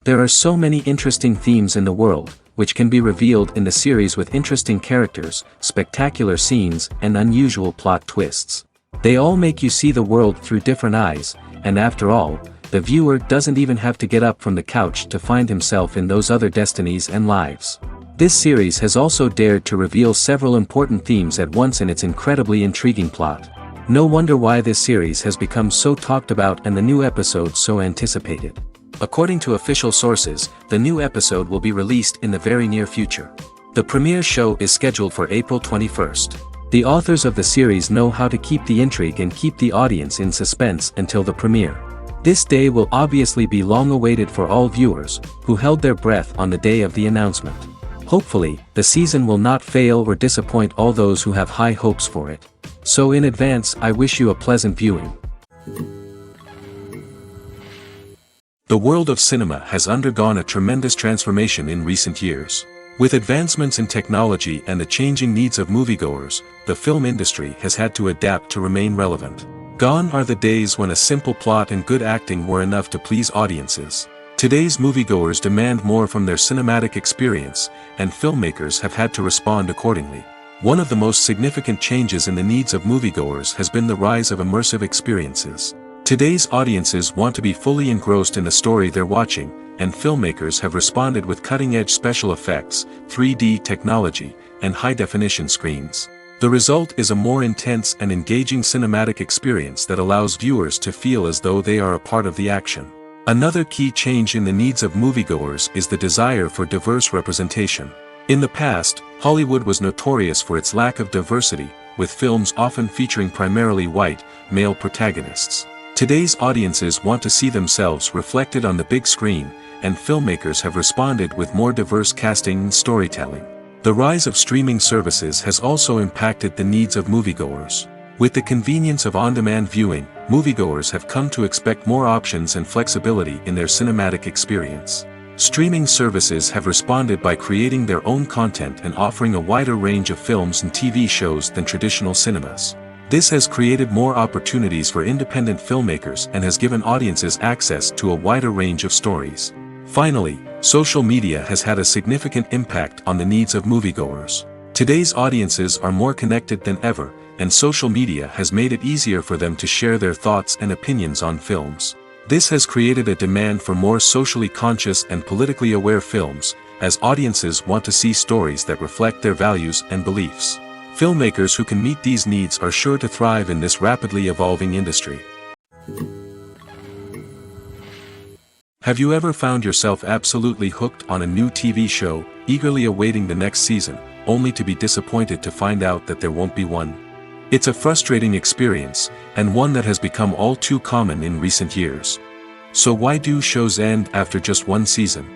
There are so many interesting themes in the world, which can be revealed in the series with interesting characters, spectacular scenes, and unusual plot twists. They all make you see the world through different eyes, and after all, the viewer doesn't even have to get up from the couch to find himself in those other destinies and lives. This series has also dared to reveal several important themes at once in its incredibly intriguing plot. No wonder why this series has become so talked about and the new episodes so anticipated. According to official sources, the new episode will be released in the very near future. The premiere show is scheduled for April 21st. The authors of the series know how to keep the intrigue and keep the audience in suspense until the premiere. This day will obviously be long awaited for all viewers, who held their breath on the day of the announcement. Hopefully, the season will not fail or disappoint all those who have high hopes for it. So in advance, I wish you a pleasant viewing. The world of cinema has undergone a tremendous transformation in recent years. With advancements in technology and the changing needs of moviegoers, the film industry has had to adapt to remain relevant. Gone are the days when a simple plot and good acting were enough to please audiences. Today's moviegoers demand more from their cinematic experience, and filmmakers have had to respond accordingly. One of the most significant changes in the needs of moviegoers has been the rise of immersive experiences. Today's audiences want to be fully engrossed in the story they're watching, and filmmakers have responded with cutting-edge special effects, 3D technology, and high-definition screens. The result is a more intense and engaging cinematic experience that allows viewers to feel as though they are a part of the action. Another key change in the needs of moviegoers is the desire for diverse representation. In the past, Hollywood was notorious for its lack of diversity, with films often featuring primarily white, male protagonists. Today's audiences want to see themselves reflected on the big screen, and filmmakers have responded with more diverse casting and storytelling. The rise of streaming services has also impacted the needs of moviegoers. With the convenience of on-demand viewing, moviegoers have come to expect more options and flexibility in their cinematic experience. Streaming services have responded by creating their own content and offering a wider range of films and TV shows than traditional cinemas. This has created more opportunities for independent filmmakers and has given audiences access to a wider range of stories. Finally, social media has had a significant impact on the needs of moviegoers. Today's audiences are more connected than ever, and social media has made it easier for them to share their thoughts and opinions on films. This has created a demand for more socially conscious and politically aware films, as audiences want to see stories that reflect their values and beliefs. Filmmakers who can meet these needs are sure to thrive in this rapidly evolving industry. Have you ever found yourself absolutely hooked on a new TV show, eagerly awaiting the next season, only to be disappointed to find out that there won't be one? It's a frustrating experience, and one that has become all too common in recent years. So why do shows end after just one season?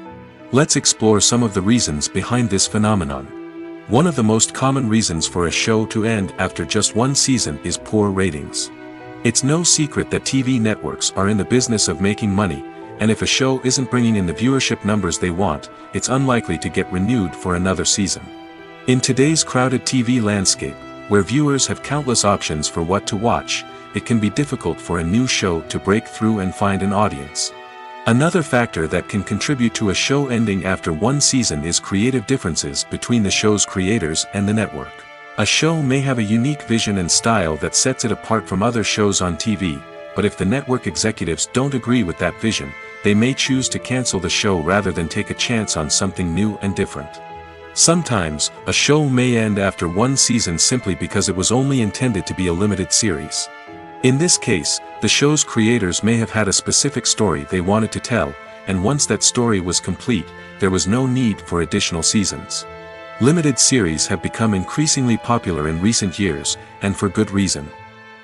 Let's explore some of the reasons behind this phenomenon. One of the most common reasons for a show to end after just one season is poor ratings. It's no secret that TV networks are in the business of making money, and if a show isn't bringing in the viewership numbers they want, it's unlikely to get renewed for another season. In today's crowded TV landscape, where viewers have countless options for what to watch, it can be difficult for a new show to break through and find an audience. Another factor that can contribute to a show ending after one season is creative differences between the show's creators and the network. A show may have a unique vision and style that sets it apart from other shows on TV, but if the network executives don't agree with that vision, they may choose to cancel the show rather than take a chance on something new and different. Sometimes, a show may end after one season simply because it was only intended to be a limited series. In this case, the show's creators may have had a specific story they wanted to tell, and once that story was complete, there was no need for additional seasons. Limited series have become increasingly popular in recent years, and for good reason.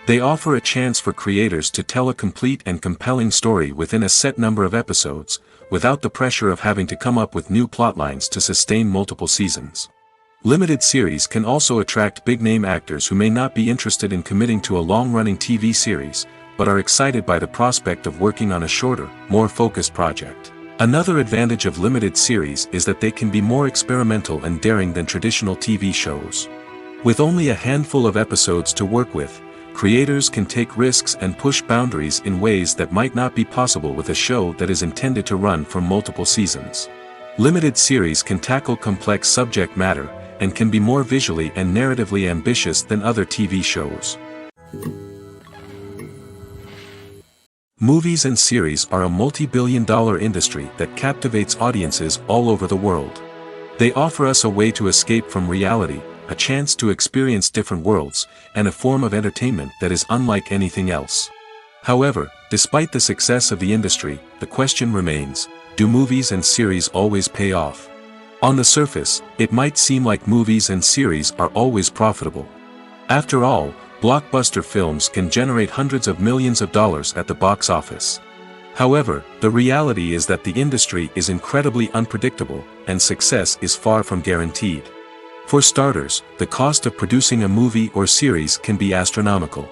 They offer a chance for creators to tell a complete and compelling story within a set number of episodes, without the pressure of having to come up with new plotlines to sustain multiple seasons. Limited series can also attract big-name actors who may not be interested in committing to a long-running TV series, but are excited by the prospect of working on a shorter, more focused project. Another advantage of limited series is that they can be more experimental and daring than traditional TV shows. With only a handful of episodes to work with, creators can take risks and push boundaries in ways that might not be possible with a show that is intended to run for multiple seasons. Limited series can tackle complex subject matter, and can be more visually and narratively ambitious than other TV shows. Movies and series are a multi-billion-dollar industry that captivates audiences all over the world. They offer us a way to escape from reality, a chance to experience different worlds, and a form of entertainment that is unlike anything else. However, despite the success of the industry, the question remains, do movies and series always pay off? On the surface, it might seem like movies and series are always profitable. After all, blockbuster films can generate hundreds of millions of dollars at the box office. However, the reality is that the industry is incredibly unpredictable, and success is far from guaranteed. For starters, the cost of producing a movie or series can be astronomical.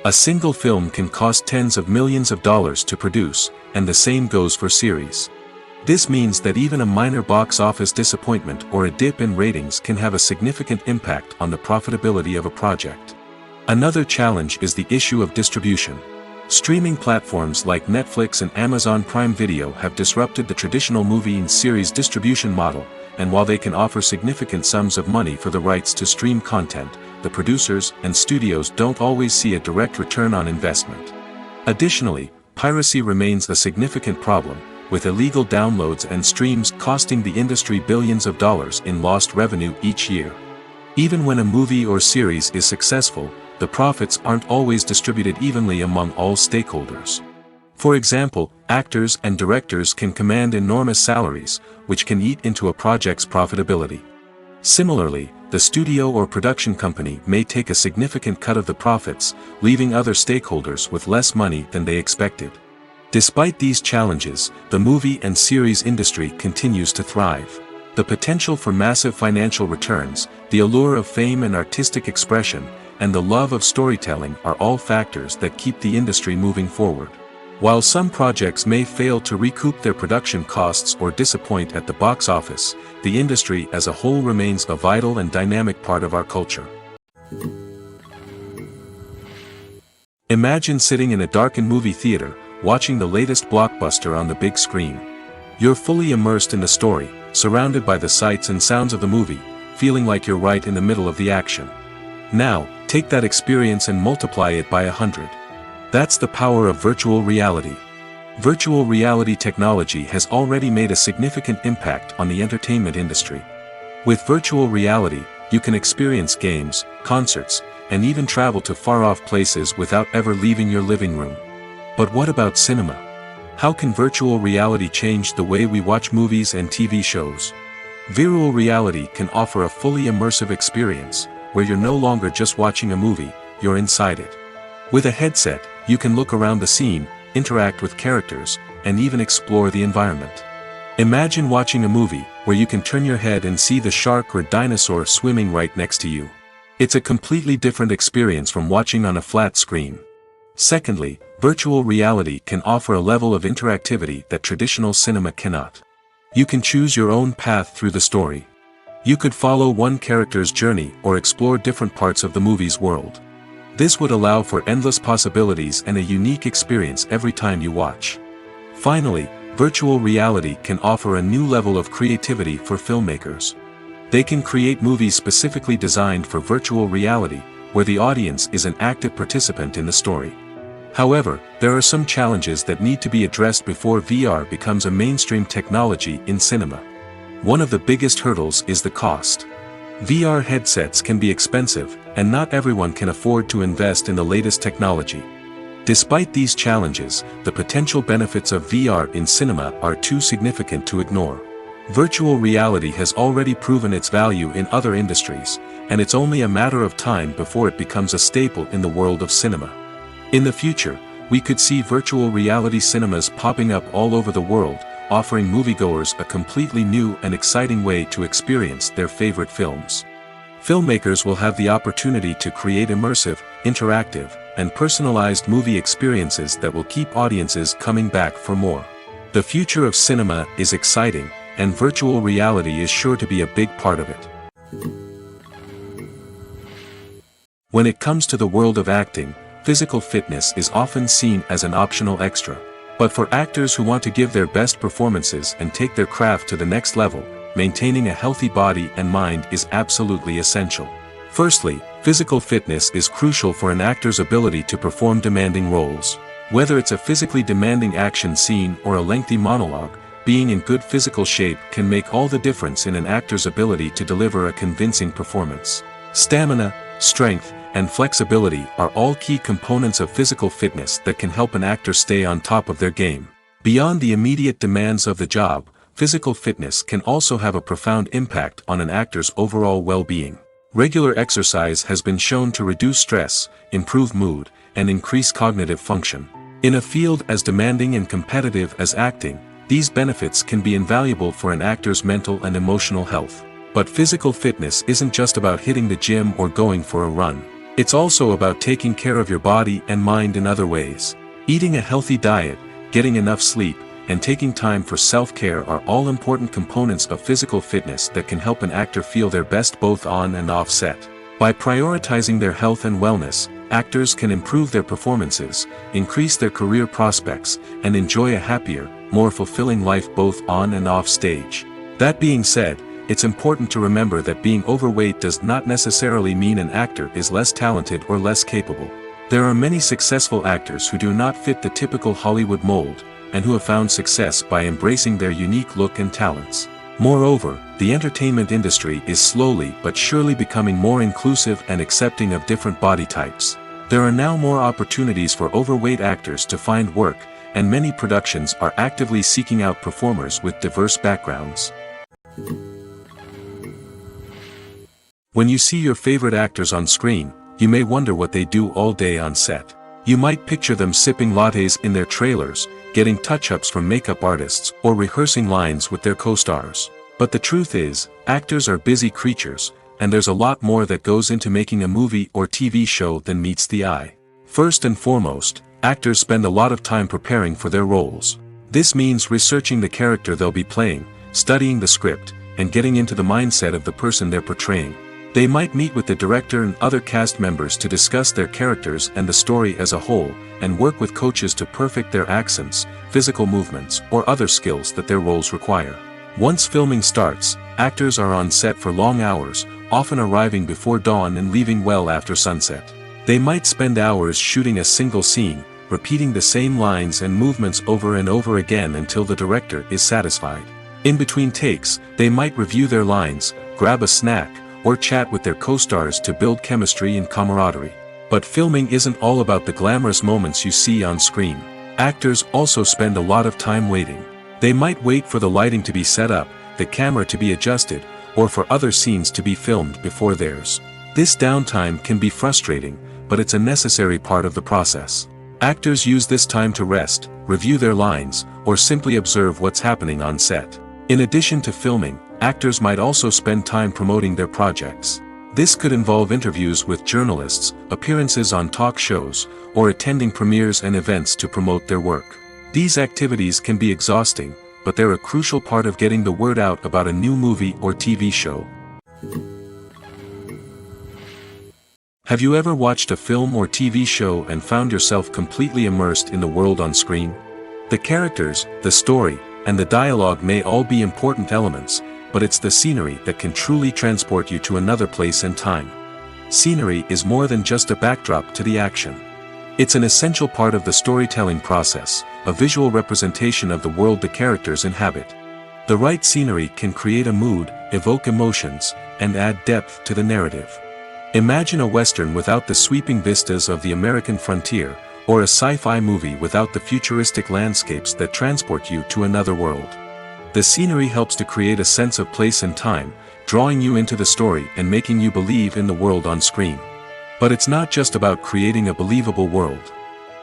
A single film can cost tens of millions of dollars to produce, and the same goes for series. This means that even a minor box office disappointment or a dip in ratings can have a significant impact on the profitability of a project. Another challenge is the issue of distribution. Streaming platforms like Netflix and Amazon Prime Video have disrupted the traditional movie and series distribution model, and while they can offer significant sums of money for the rights to stream content, the producers and studios don't always see a direct return on investment. Additionally, piracy remains a significant problem, with illegal downloads and streams costing the industry billions of dollars in lost revenue each year. Even when a movie or series is successful, the profits aren't always distributed evenly among all stakeholders. For example, actors and directors can command enormous salaries, which can eat into a project's profitability. Similarly, the studio or production company may take a significant cut of the profits, leaving other stakeholders with less money than they expected. Despite these challenges, the movie and series industry continues to thrive. The potential for massive financial returns, the allure of fame and artistic expression, and the love of storytelling are all factors that keep the industry moving forward. While some projects may fail to recoup their production costs or disappoint at the box office, the industry as a whole remains a vital and dynamic part of our culture. Imagine sitting in a darkened movie theater, watching the latest blockbuster on the big screen. You're fully immersed in the story, surrounded by the sights and sounds of the movie, feeling like you're right in the middle of the action. Now, take that experience and multiply it by 100. That's the power of virtual reality. Virtual reality technology has already made a significant impact on the entertainment industry. With virtual reality, you can experience games, concerts, and even travel to far-off places without ever leaving your living room. But what about cinema? How can virtual reality change the way we watch movies and TV shows? Virtual reality can offer a fully immersive experience, where you're no longer just watching a movie, you're inside it. With a headset, you can look around the scene, interact with characters, and even explore the environment. Imagine watching a movie, where you can turn your head and see the shark or dinosaur swimming right next to you. It's a completely different experience from watching on a flat screen. Secondly, virtual reality can offer a level of interactivity that traditional cinema cannot. You can choose your own path through the story. You could follow one character's journey or explore different parts of the movie's world. This would allow for endless possibilities and a unique experience every time you watch. Finally, virtual reality can offer a new level of creativity for filmmakers. They can create movies specifically designed for virtual reality, where the audience is an active participant in the story. However, there are some challenges that need to be addressed before VR becomes a mainstream technology in cinema. One of the biggest hurdles is the cost. VR headsets can be expensive, and not everyone can afford to invest in the latest technology. Despite these challenges, the potential benefits of VR in cinema are too significant to ignore. Virtual reality has already proven its value in other industries, and it's only a matter of time before it becomes a staple in the world of cinema. In the future, we could see virtual reality cinemas popping up all over the world, offering moviegoers a completely new and exciting way to experience their favorite films. Filmmakers will have the opportunity to create immersive, interactive, and personalized movie experiences that will keep audiences coming back for more. The future of cinema is exciting, and virtual reality is sure to be a big part of it. When it comes to the world of acting, physical fitness is often seen as an optional extra. But for actors who want to give their best performances and take their craft to the next level, maintaining a healthy body and mind is absolutely essential. Firstly, physical fitness is crucial for an actor's ability to perform demanding roles. Whether it's a physically demanding action scene or a lengthy monologue, being in good physical shape can make all the difference in an actor's ability to deliver a convincing performance. Stamina, strength, and flexibility are all key components of physical fitness that can help an actor stay on top of their game. Beyond the immediate demands of the job, physical fitness can also have a profound impact on an actor's overall well-being. Regular exercise has been shown to reduce stress, improve mood, and increase cognitive function. In a field as demanding and competitive as acting, these benefits can be invaluable for an actor's mental and emotional health. But physical fitness isn't just about hitting the gym or going for a run. It's also about taking care of your body and mind in other ways. Eating a healthy diet, getting enough sleep, and taking time for self-care are all important components of physical fitness that can help an actor feel their best both on and off set. By prioritizing their health and wellness, actors can improve their performances, increase their career prospects, and enjoy a happier, more fulfilling life both on and off stage. That being said, it's important to remember that being overweight does not necessarily mean an actor is less talented or less capable. There are many successful actors who do not fit the typical Hollywood mold, and who have found success by embracing their unique look and talents. Moreover, the entertainment industry is slowly but surely becoming more inclusive and accepting of different body types. There are now more opportunities for overweight actors to find work, and many productions are actively seeking out performers with diverse backgrounds. When you see your favorite actors on screen, you may wonder what they do all day on set. You might picture them sipping lattes in their trailers, getting touch-ups from makeup artists, or rehearsing lines with their co-stars. But the truth is, actors are busy creatures, and there's a lot more that goes into making a movie or TV show than meets the eye. First and foremost, actors spend a lot of time preparing for their roles. This means researching the character they'll be playing, studying the script, and getting into the mindset of the person they're portraying. They might meet with the director and other cast members to discuss their characters and the story as a whole, and work with coaches to perfect their accents, physical movements, or other skills that their roles require. Once filming starts, actors are on set for long hours, often arriving before dawn and leaving well after sunset. They might spend hours shooting a single scene, repeating the same lines and movements over and over again until the director is satisfied. In between takes, they might review their lines, grab a snack, or chat with their co-stars to build chemistry and camaraderie. But filming isn't all about the glamorous moments you see on screen. Actors also spend a lot of time waiting. They might wait for the lighting to be set up, the camera to be adjusted, or for other scenes to be filmed before theirs. This downtime can be frustrating, but it's a necessary part of the process. Actors use this time to rest, review their lines, or simply observe what's happening on set. In addition to filming, actors might also spend time promoting their projects. This could involve interviews with journalists, appearances on talk shows, or attending premieres and events to promote their work. These activities can be exhausting, but they're a crucial part of getting the word out about a new movie or TV show. Have you ever watched a film or TV show and found yourself completely immersed in the world on screen? The characters, the story, and the dialogue may all be important elements, but it's the scenery that can truly transport you to another place and time. Scenery is more than just a backdrop to the action. It's an essential part of the storytelling process, a visual representation of the world the characters inhabit. The right scenery can create a mood, evoke emotions, and add depth to the narrative. Imagine a Western without the sweeping vistas of the American frontier, or a sci-fi movie without the futuristic landscapes that transport you to another world. The scenery helps to create a sense of place and time, drawing you into the story and making you believe in the world on screen. But it's not just about creating a believable world.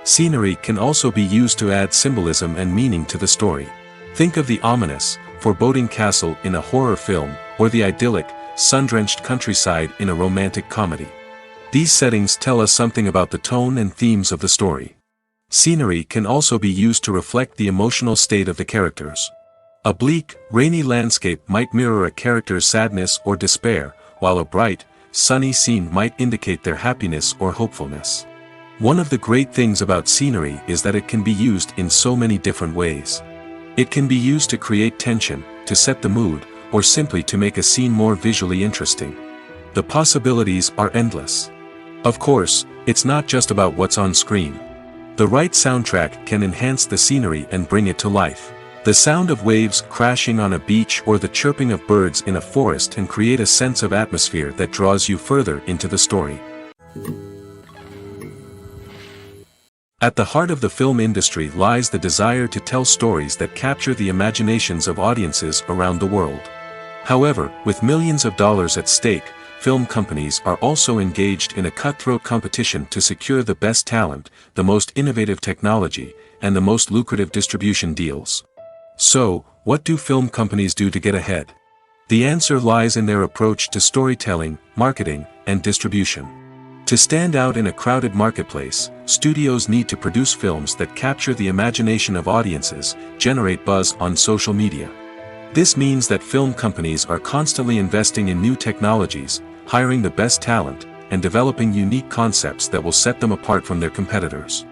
Scenery can also be used to add symbolism and meaning to the story. Think of the ominous, foreboding castle in a horror film, or the idyllic, sun-drenched countryside in a romantic comedy. These settings tell us something about the tone and themes of the story. Scenery can also be used to reflect the emotional state of the characters. A bleak, rainy landscape might mirror a character's sadness or despair, while a bright, sunny scene might indicate their happiness or hopefulness. One of the great things about scenery is that it can be used in so many different ways. It can be used to create tension, to set the mood, or simply to make a scene more visually interesting. The possibilities are endless. Of course, it's not just about what's on screen. The right soundtrack can enhance the scenery and bring it to life. The sound of waves crashing on a beach or the chirping of birds in a forest can create a sense of atmosphere that draws you further into the story. At the heart of the film industry lies the desire to tell stories that capture the imaginations of audiences around the world. However, with millions of dollars at stake, film companies are also engaged in a cutthroat competition to secure the best talent, the most innovative technology, and the most lucrative distribution deals. So, what do film companies do to get ahead? The answer lies in their approach to storytelling, marketing, and distribution. To stand out in a crowded marketplace, studios need to produce films that capture the imagination of audiences, generate buzz on social media. This means that film companies are constantly investing in new technologies, hiring the best talent, and developing unique concepts that will set them apart from their competitors.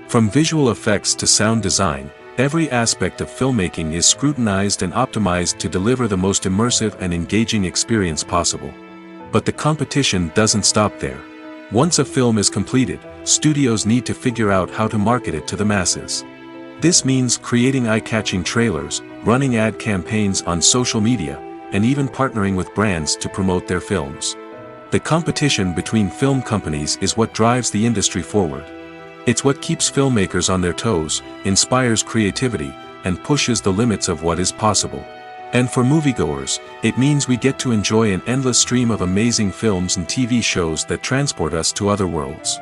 From visual effects to sound design, every aspect of filmmaking is scrutinized and optimized to deliver the most immersive and engaging experience possible. But the competition doesn't stop there. Once a film is completed, studios need to figure out how to market it to the masses. This means creating eye-catching trailers, running ad campaigns on social media, and even partnering with brands to promote their films. The competition between film companies is what drives the industry forward. It's what keeps filmmakers on their toes, inspires creativity, and pushes the limits of what is possible. And for moviegoers, it means we get to enjoy an endless stream of amazing films and TV shows that transport us to other worlds.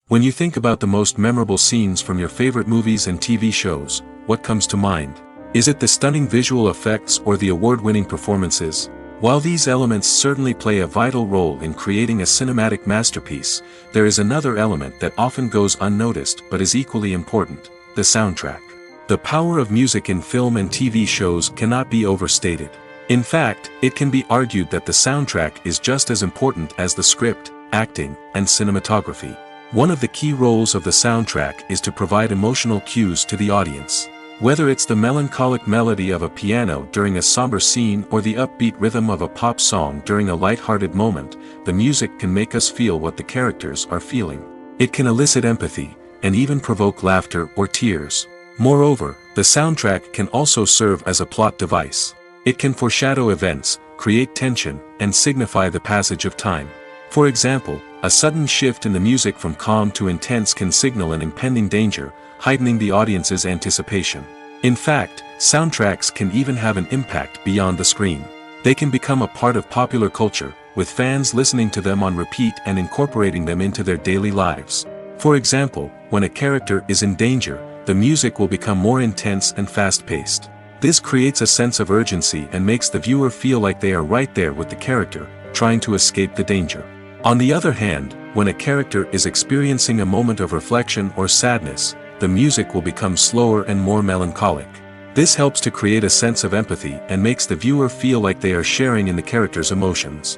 When you think about the most memorable scenes from your favorite movies and TV shows, what comes to mind? Is it the stunning visual effects or the award-winning performances? While these elements certainly play a vital role in creating a cinematic masterpiece, there is another element that often goes unnoticed but is equally important: the soundtrack. The power of music in film and TV shows cannot be overstated. In fact, it can be argued that the soundtrack is just as important as the script, acting, and cinematography. One of the key roles of the soundtrack is to provide emotional cues to the audience. Whether it's the melancholic melody of a piano during a somber scene or the upbeat rhythm of a pop song during a light-hearted moment, the music can make us feel what the characters are feeling. It can elicit empathy, and even provoke laughter or tears. Moreover, the soundtrack can also serve as a plot device. It can foreshadow events, create tension, and signify the passage of time. For example, a sudden shift in the music from calm to intense can signal an impending danger, heightening the audience's anticipation. In fact, soundtracks can even have an impact beyond the screen. They can become a part of popular culture, with fans listening to them on repeat and incorporating them into their daily lives. For example, when a character is in danger, the music will become more intense and fast-paced. This creates a sense of urgency and makes the viewer feel like they are right there with the character, trying to escape the danger. On the other hand, when a character is experiencing a moment of reflection or sadness, the music will become slower and more melancholic. This helps to create a sense of empathy and makes the viewer feel like they are sharing in the character's emotions.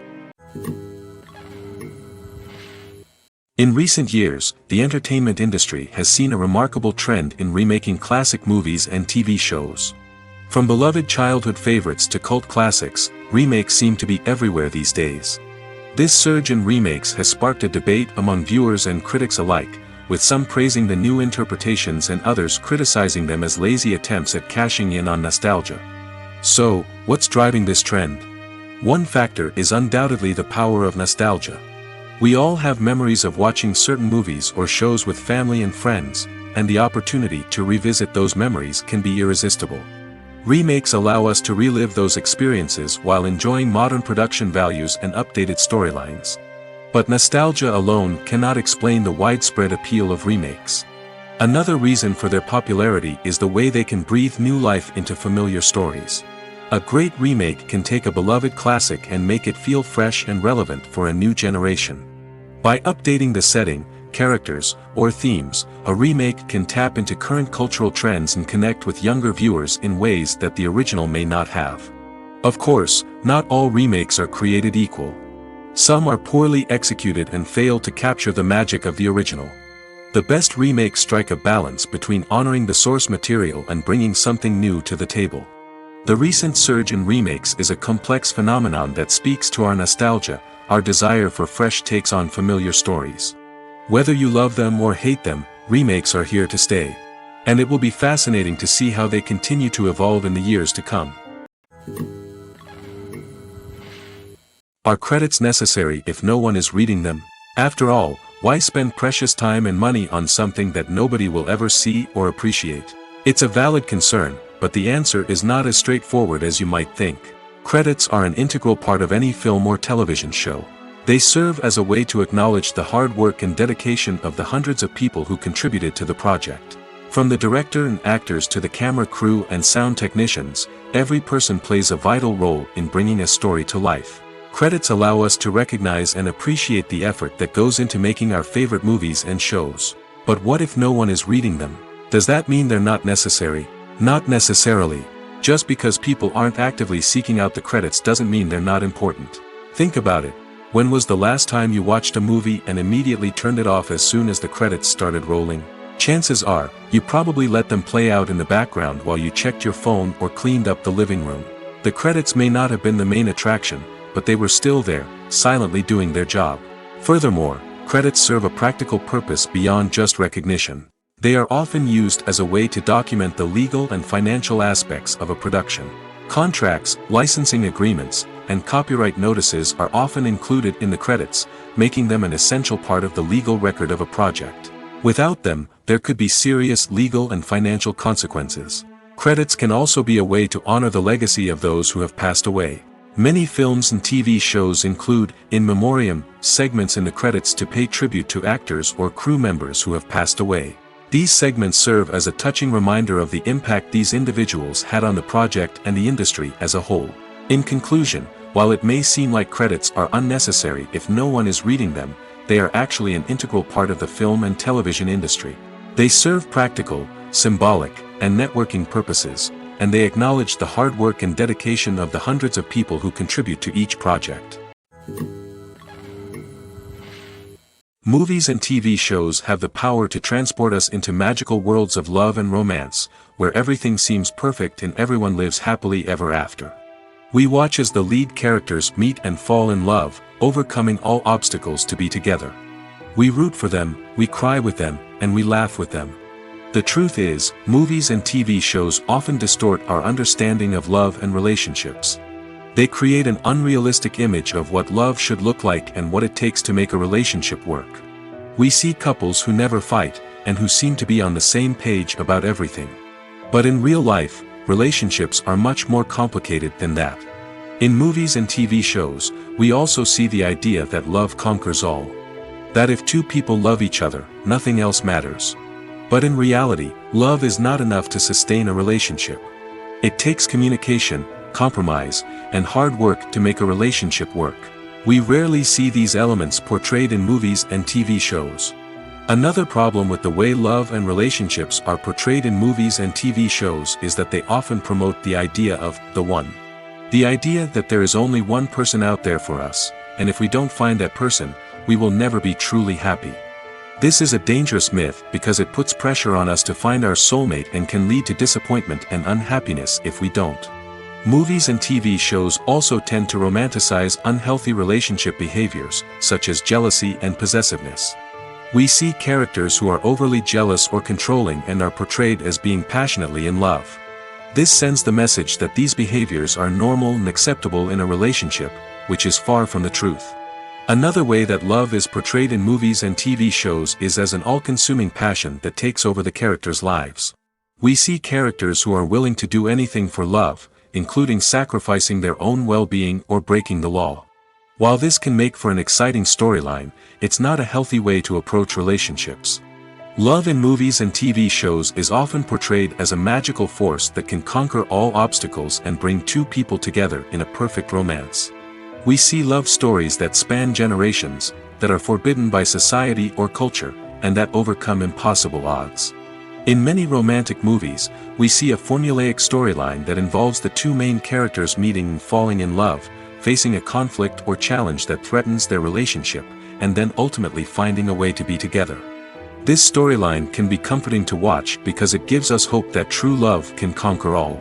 In recent years, the entertainment industry has seen a remarkable trend in remaking classic movies and TV shows. From beloved childhood favorites to cult classics, remakes seem to be everywhere these days. This surge in remakes has sparked a debate among viewers and critics alike, with some praising the new interpretations and others criticizing them as lazy attempts at cashing in on nostalgia. So, what's driving this trend? One factor is undoubtedly the power of nostalgia. We all have memories of watching certain movies or shows with family and friends, and the opportunity to revisit those memories can be irresistible. Remakes allow us to relive those experiences while enjoying modern production values and updated storylines. But nostalgia alone cannot explain the widespread appeal of remakes. Another reason for their popularity is the way they can breathe new life into familiar stories. A great remake can take a beloved classic and make it feel fresh and relevant for a new generation. By updating the setting, characters, or themes, a remake can tap into current cultural trends and connect with younger viewers in ways that the original may not have. Of course, not all remakes are created equal. Some are poorly executed and fail to capture the magic of the original. The best remakes strike a balance between honoring the source material and bringing something new to the table. The recent surge in remakes is a complex phenomenon that speaks to our nostalgia, our desire for fresh takes on familiar stories. Whether you love them or hate them, remakes are here to stay. And it will be fascinating to see how they continue to evolve in the years to come. Are credits necessary if no one is reading them? After all, why spend precious time and money on something that nobody will ever see or appreciate? It's a valid concern, but the answer is not as straightforward as you might think. Credits are an integral part of any film or television show. They serve as a way to acknowledge the hard work and dedication of the hundreds of people who contributed to the project. From the director and actors to the camera crew and sound technicians, every person plays a vital role in bringing a story to life. Credits allow us to recognize and appreciate the effort that goes into making our favorite movies and shows. But what if no one is reading them? Does that mean they're not necessary? Not necessarily. Just because people aren't actively seeking out the credits doesn't mean they're not important. Think about it. When was the last time you watched a movie and immediately turned it off as soon as the credits started rolling? Chances are, you probably let them play out in the background while you checked your phone or cleaned up the living room. The credits may not have been the main attraction, but they were still there, silently doing their job. Furthermore, credits serve a practical purpose beyond just recognition. They are often used as a way to document the legal and financial aspects of a production. Contracts, licensing agreements, and copyright notices are often included in the credits, making them an essential part of the legal record of a project. Without them, there could be serious legal and financial consequences. Credits can also be a way to honor the legacy of those who have passed away. Many films and TV shows include, in memoriam, segments in the credits to pay tribute to actors or crew members who have passed away. These segments serve as a touching reminder of the impact these individuals had on the project and the industry as a whole. In conclusion, while it may seem like credits are unnecessary if no one is reading them, they are actually an integral part of the film and television industry. They serve practical, symbolic, and networking purposes, and they acknowledge the hard work and dedication of the hundreds of people who contribute to each project. Movies and TV shows have the power to transport us into magical worlds of love and romance, where everything seems perfect and everyone lives happily ever after. We watch as the lead characters meet and fall in love, overcoming all obstacles to be together. We root for them, we cry with them, and we laugh with them. The truth is, movies and TV shows often distort our understanding of love and relationships. They create an unrealistic image of what love should look like and what it takes to make a relationship work. We see couples who never fight, and who seem to be on the same page about everything. But in real life, relationships are much more complicated than that. In movies and TV shows, we also see the idea that love conquers all. That if two people love each other, nothing else matters. But in reality, love is not enough to sustain a relationship. It takes communication, compromise, and hard work to make a relationship work. We rarely see these elements portrayed in movies and TV shows. Another problem with the way love and relationships are portrayed in movies and TV shows is that they often promote the idea of the one. The idea that there is only one person out there for us, and if we don't find that person, we will never be truly happy. This is a dangerous myth because it puts pressure on us to find our soulmate and can lead to disappointment and unhappiness if we don't. Movies and TV shows also tend to romanticize unhealthy relationship behaviors, such as jealousy and possessiveness. We see characters who are overly jealous or controlling and are portrayed as being passionately in love. This sends the message that these behaviors are normal and acceptable in a relationship, which is far from the truth. Another way that love is portrayed in movies and TV shows is as an all-consuming passion that takes over the characters' lives. We see characters who are willing to do anything for love, including sacrificing their own well-being or breaking the law. While this can make for an exciting storyline, it's not a healthy way to approach relationships. Love in movies and TV shows is often portrayed as a magical force that can conquer all obstacles and bring two people together in a perfect romance. We see love stories that span generations, that are forbidden by society or culture, and that overcome impossible odds. In many romantic movies, we see a formulaic storyline that involves the two main characters meeting and falling in love, facing a conflict or challenge that threatens their relationship, and then ultimately finding a way to be together. This storyline can be comforting to watch because it gives us hope that true love can conquer all.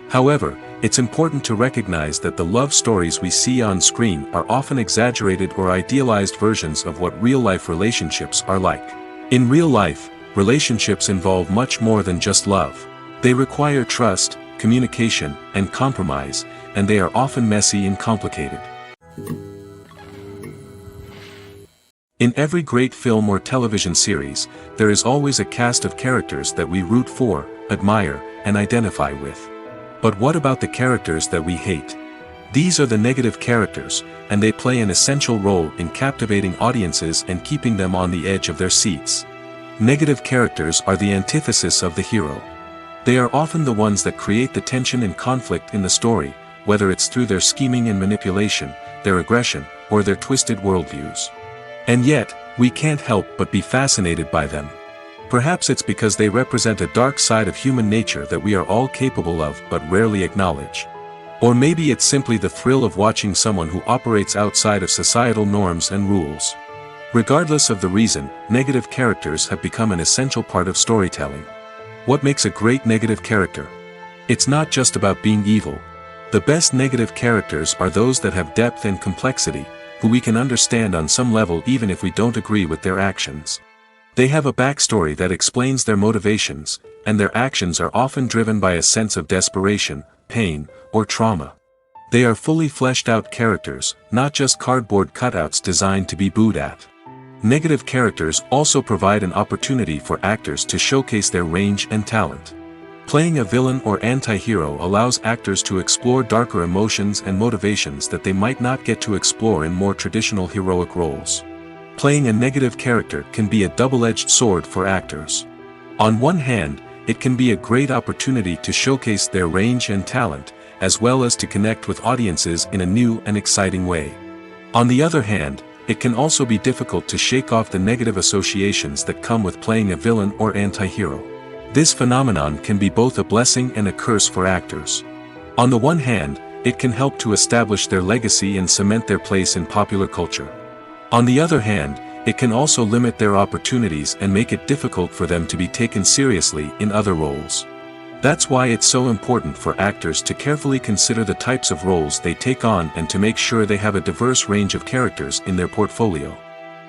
However, it's important to recognize that the love stories we see on screen are often exaggerated or idealized versions of what real-life relationships are like. In real life, relationships involve much more than just love. They require trust, communication, and compromise, and they are often messy and complicated. In every great film or television series, there is always a cast of characters that we root for, admire, and identify with. But what about the characters that we hate? These are the negative characters, and they play an essential role in captivating audiences and keeping them on the edge of their seats. Negative characters are the antithesis of the hero. They are often the ones that create the tension and conflict in the story, whether it's through their scheming and manipulation, their aggression, or their twisted worldviews. And yet, we can't help but be fascinated by them. Perhaps it's because they represent a dark side of human nature that we are all capable of but rarely acknowledge. Or maybe it's simply the thrill of watching someone who operates outside of societal norms and rules. Regardless of the reason, negative characters have become an essential part of storytelling. What makes a great negative character? It's not just about being evil. The best negative characters are those that have depth and complexity, who we can understand on some level even if we don't agree with their actions. They have a backstory that explains their motivations, and their actions are often driven by a sense of desperation, pain, or trauma. They are fully fleshed out characters, not just cardboard cutouts designed to be booed at. Negative characters also provide an opportunity for actors to showcase their range and talent. Playing a villain or anti-hero allows actors to explore darker emotions and motivations that they might not get to explore in more traditional heroic roles. Playing a negative character can be a double-edged sword for actors. On one hand, it can be a great opportunity to showcase their range and talent, as well as to connect with audiences in a new and exciting way. On the other hand, it can also be difficult to shake off the negative associations that come with playing a villain or anti-hero. This phenomenon can be both a blessing and a curse for actors. On the one hand, it can help to establish their legacy and cement their place in popular culture. On the other hand, it can also limit their opportunities and make it difficult for them to be taken seriously in other roles. That's why it's so important for actors to carefully consider the types of roles they take on and to make sure they have a diverse range of characters in their portfolio.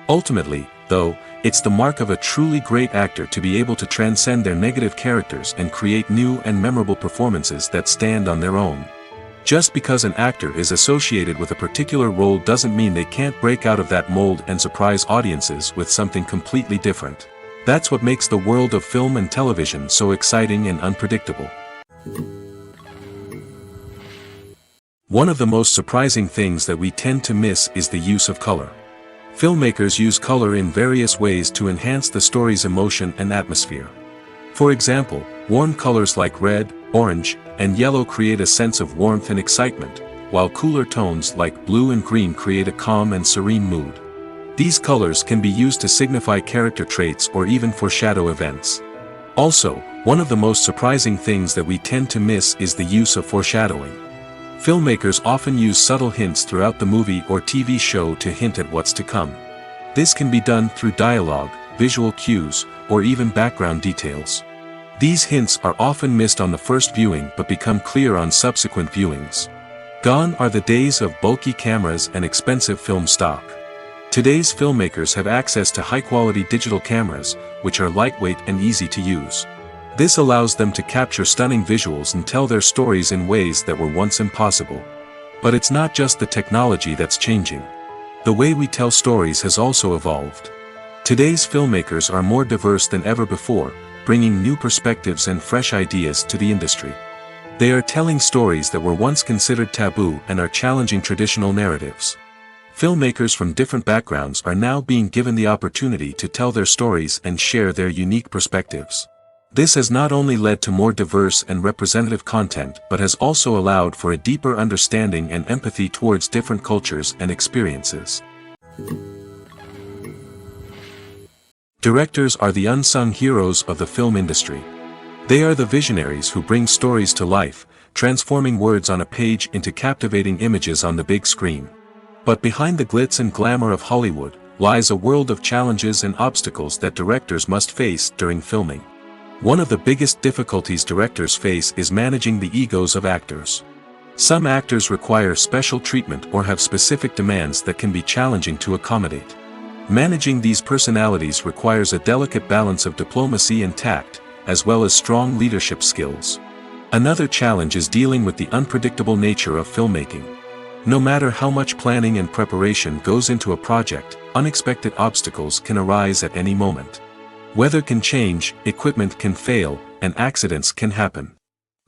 Ultimately, though, it's the mark of a truly great actor to be able to transcend their negative characters and create new and memorable performances that stand on their own. Just because an actor is associated with a particular role doesn't mean they can't break out of that mold and surprise audiences with something completely different. That's what makes the world of film and television so exciting and unpredictable. One of the most surprising things that we tend to miss is the use of color. Filmmakers use color in various ways to enhance the story's emotion and atmosphere. For example, warm colors like red, orange, and yellow create a sense of warmth and excitement, while cooler tones like blue and green create a calm and serene mood. These colors can be used to signify character traits or even foreshadow events. Also, one of the most surprising things that we tend to miss is the use of foreshadowing. Filmmakers often use subtle hints throughout the movie or TV show to hint at what's to come. This can be done through dialogue, visual cues, or even background details. These hints are often missed on the first viewing but become clear on subsequent viewings. Gone are the days of bulky cameras and expensive film stock. Today's filmmakers have access to high-quality digital cameras, which are lightweight and easy to use. This allows them to capture stunning visuals and tell their stories in ways that were once impossible. But it's not just the technology that's changing. The way we tell stories has also evolved. Today's filmmakers are more diverse than ever before, bringing new perspectives and fresh ideas to the industry. They are telling stories that were once considered taboo and are challenging traditional narratives. Filmmakers from different backgrounds are now being given the opportunity to tell their stories and share their unique perspectives. This has not only led to more diverse and representative content but has also allowed for a deeper understanding and empathy towards different cultures and experiences. Directors are the unsung heroes of the film industry. They are the visionaries who bring stories to life, transforming words on a page into captivating images on the big screen. But behind the glitz and glamour of Hollywood, lies a world of challenges and obstacles that directors must face during filming. One of the biggest difficulties directors face is managing the egos of actors. Some actors require special treatment or have specific demands that can be challenging to accommodate. Managing these personalities requires a delicate balance of diplomacy and tact, as well as strong leadership skills. Another challenge is dealing with the unpredictable nature of filmmaking. No matter how much planning and preparation goes into a project, unexpected obstacles can arise at any moment. Weather can change, equipment can fail, and accidents can happen.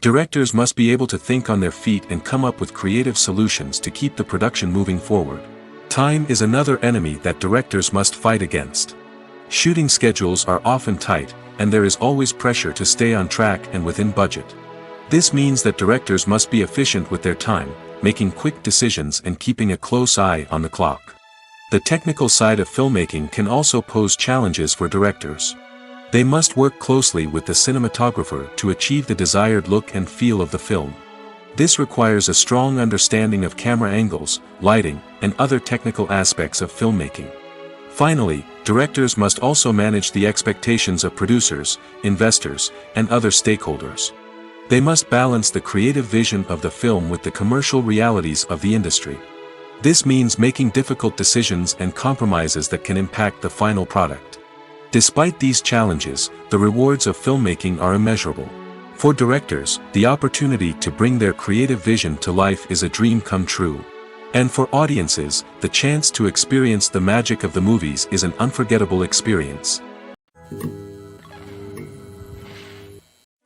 Directors must be able to think on their feet and come up with creative solutions to keep the production moving forward. Time is another enemy that directors must fight against. Shooting schedules are often tight, and there is always pressure to stay on track and within budget. This means that directors must be efficient with their time, making quick decisions and keeping a close eye on the clock. The technical side of filmmaking can also pose challenges for directors. They must work closely with the cinematographer to achieve the desired look and feel of the film. This requires a strong understanding of camera angles, lighting, and other technical aspects of filmmaking. Finally, directors must also manage the expectations of producers, investors, and other stakeholders. They must balance the creative vision of the film with the commercial realities of the industry. This means making difficult decisions and compromises that can impact the final product. Despite these challenges, the rewards of filmmaking are immeasurable. For directors, the opportunity to bring their creative vision to life is a dream come true. And for audiences, the chance to experience the magic of the movies is an unforgettable experience.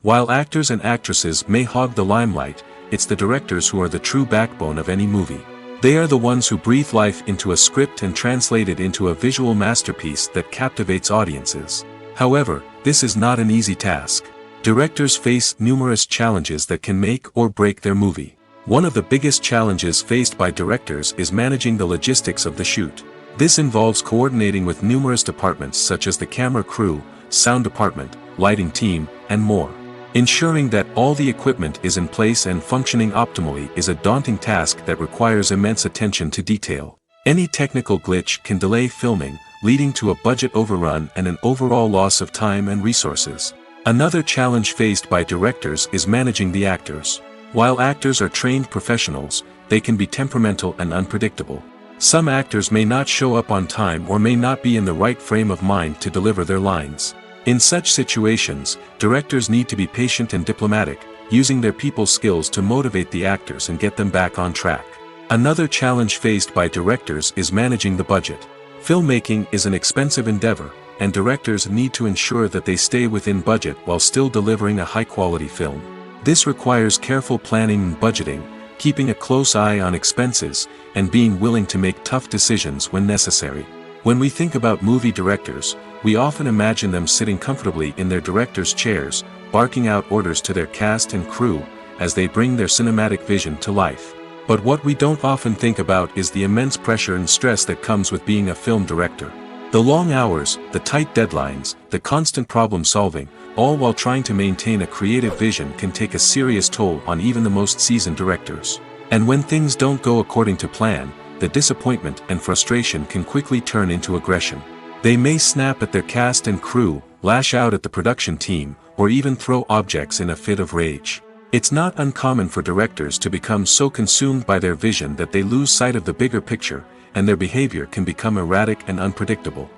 While actors and actresses may hog the limelight, it's the directors who are the true backbone of any movie. They are the ones who breathe life into a script and translate it into a visual masterpiece that captivates audiences. However, this is not an easy task. Directors face numerous challenges that can make or break their movie. One of the biggest challenges faced by directors is managing the logistics of the shoot. This involves coordinating with numerous departments such as the camera crew, sound department, lighting team, and more. Ensuring that all the equipment is in place and functioning optimally is a daunting task that requires immense attention to detail. Any technical glitch can delay filming, leading to a budget overrun and an overall loss of time and resources. Another challenge faced by directors is managing the actors. While actors are trained professionals, they can be temperamental and unpredictable. Some actors may not show up on time or may not be in the right frame of mind to deliver their lines. In such situations, directors need to be patient and diplomatic, using their people skills to motivate the actors and get them back on track. Another challenge faced by directors is managing the budget. Filmmaking is an expensive endeavor, and directors need to ensure that they stay within budget while still delivering a high-quality film. This requires careful planning and budgeting, keeping a close eye on expenses, and being willing to make tough decisions when necessary. When we think about movie directors, we often imagine them sitting comfortably in their director's chairs, barking out orders to their cast and crew, as they bring their cinematic vision to life. But what we don't often think about is the immense pressure and stress that comes with being a film director. The long hours, the tight deadlines, the constant problem solving, all while trying to maintain a creative vision can take a serious toll on even the most seasoned directors. And when things don't go according to plan, the disappointment and frustration can quickly turn into aggression. They may snap at their cast and crew, lash out at the production team, or even throw objects in a fit of rage. It's not uncommon for directors to become so consumed by their vision that they lose sight of the bigger picture, and their behavior can become erratic and unpredictable.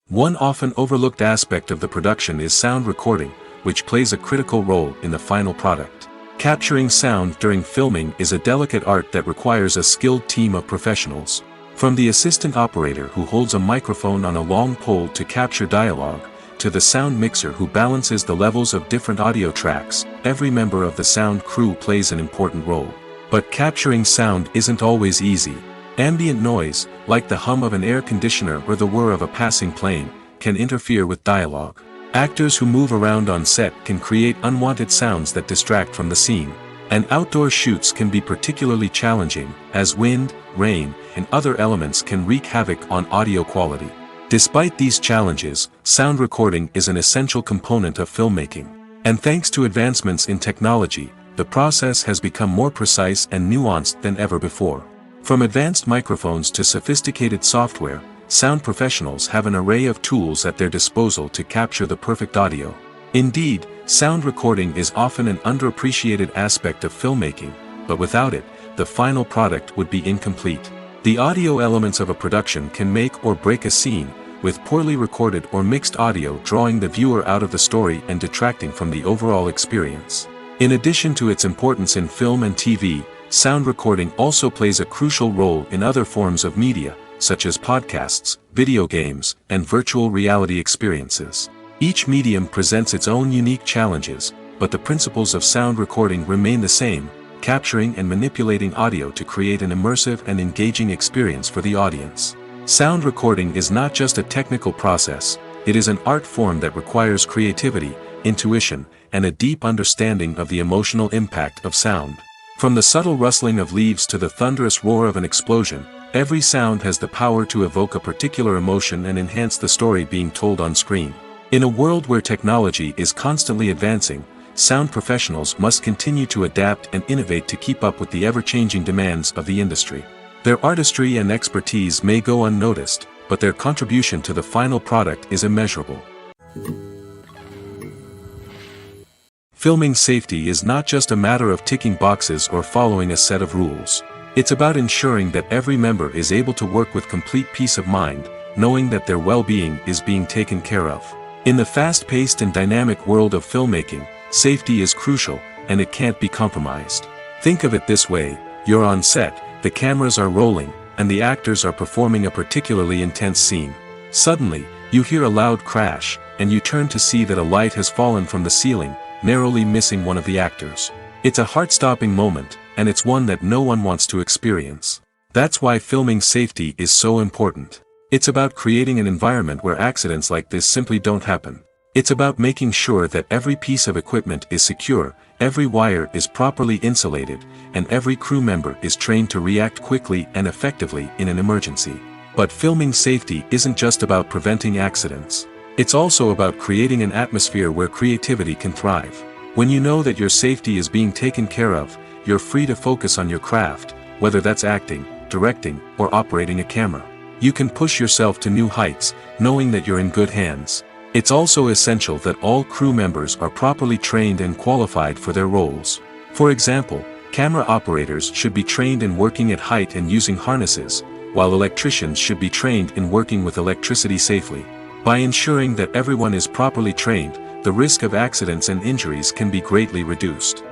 One often overlooked aspect of the production is sound recording, which plays a critical role in the final product. Capturing sound during filming is a delicate art that requires a skilled team of professionals. From the assistant operator who holds a microphone on a long pole to capture dialogue, to the sound mixer who balances the levels of different audio tracks, every member of the sound crew plays an important role. But capturing sound isn't always easy. Ambient noise, like the hum of an air conditioner or the whir of a passing plane, can interfere with dialogue. Actors who move around on set can create unwanted sounds that distract from the scene. And outdoor shoots can be particularly challenging, as wind, rain, and other elements can wreak havoc on audio quality. Despite these challenges, sound recording is an essential component of filmmaking. And thanks to advancements in technology, the process has become more precise and nuanced than ever before. From advanced microphones to sophisticated software, sound professionals have an array of tools at their disposal to capture the perfect audio. Indeed, sound recording is often an underappreciated aspect of filmmaking, but without it, the final product would be incomplete. The audio elements of a production can make or break a scene, with poorly recorded or mixed audio drawing the viewer out of the story and detracting from the overall experience. In addition to its importance in film and TV, sound recording also plays a crucial role in other forms of media, such as podcasts, video games, and virtual reality experiences. Each medium presents its own unique challenges, but the principles of sound recording remain the same, capturing and manipulating audio to create an immersive and engaging experience for the audience. Sound recording is not just a technical process, it is an art form that requires creativity, intuition, and a deep understanding of the emotional impact of sound. From the subtle rustling of leaves to the thunderous roar of an explosion, every sound has the power to evoke a particular emotion and enhance the story being told on screen. In a world where technology is constantly advancing, sound professionals must continue to adapt and innovate to keep up with the ever-changing demands of the industry. Their artistry and expertise may go unnoticed, but their contribution to the final product is immeasurable. Filming safety is not just a matter of ticking boxes or following a set of rules. It's about ensuring that every member is able to work with complete peace of mind, knowing that their well-being is being taken care of. In the fast-paced and dynamic world of filmmaking, safety is crucial, and it can't be compromised. Think of it this way: you're on set, the cameras are rolling, and the actors are performing a particularly intense scene. Suddenly, you hear a loud crash, and you turn to see that a light has fallen from the ceiling, narrowly missing one of the actors. It's a heart-stopping moment, and it's one that no one wants to experience. That's why filming safety is so important. It's about creating an environment where accidents like this simply don't happen. It's about making sure that every piece of equipment is secure, every wire is properly insulated, and every crew member is trained to react quickly and effectively in an emergency. But filming safety isn't just about preventing accidents. It's also about creating an atmosphere where creativity can thrive. When you know that your safety is being taken care of, you're free to focus on your craft, whether that's acting, directing, or operating a camera. You can push yourself to new heights, knowing that you're in good hands. It's also essential that all crew members are properly trained and qualified for their roles. For example, camera operators should be trained in working at height and using harnesses, while electricians should be trained in working with electricity safely. By ensuring that everyone is properly trained, the risk of accidents and injuries can be greatly reduced.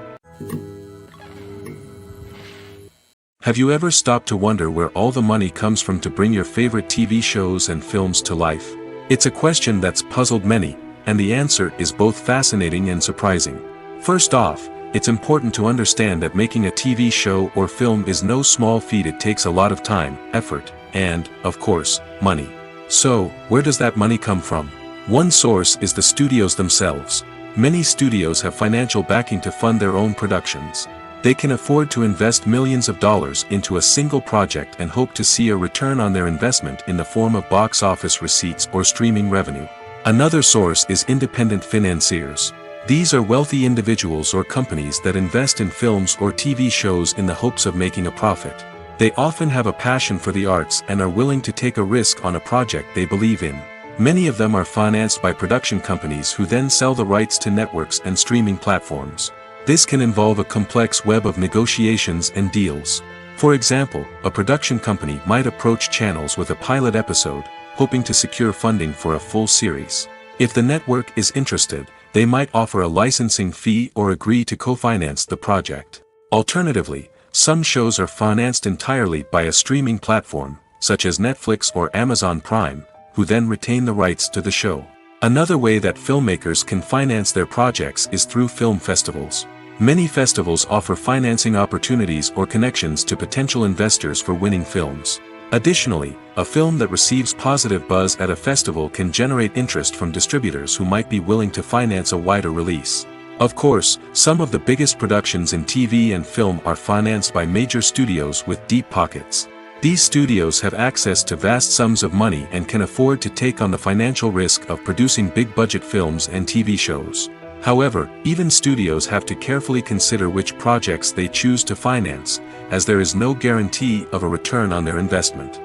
Have you ever stopped to wonder where all the money comes from to bring your favorite TV shows and films to life? It's a question that's puzzled many, and the answer is both fascinating and surprising. First off, it's important to understand that making a TV show or film is no small feat. It takes a lot of time, effort, and, of course, money. So, where does that money come from? One source is the studios themselves. Many studios have financial backing to fund their own productions. They can afford to invest millions of dollars into a single project and hope to see a return on their investment in the form of box office receipts or streaming revenue. Another source is independent financiers. These are wealthy individuals or companies that invest in films or TV shows in the hopes of making a profit. They often have a passion for the arts and are willing to take a risk on a project they believe in. Many of them are financed by production companies who then sell the rights to networks and streaming platforms. This can involve a complex web of negotiations and deals. For example, a production company might approach channels with a pilot episode, hoping to secure funding for a full series. If the network is interested, they might offer a licensing fee or agree to co-finance the project. Alternatively, some shows are financed entirely by a streaming platform, such as Netflix or Amazon Prime, who then retain the rights to the show. Another way that filmmakers can finance their projects is through film festivals. Many festivals offer financing opportunities or connections to potential investors for winning films. Additionally, a film that receives positive buzz at a festival can generate interest from distributors who might be willing to finance a wider release. Of course, some of the biggest productions in TV and film are financed by major studios with deep pockets. These studios have access to vast sums of money and can afford to take on the financial risk of producing big-budget films and TV shows. However, even studios have to carefully consider which projects they choose to finance, as there is no guarantee of a return on their investment.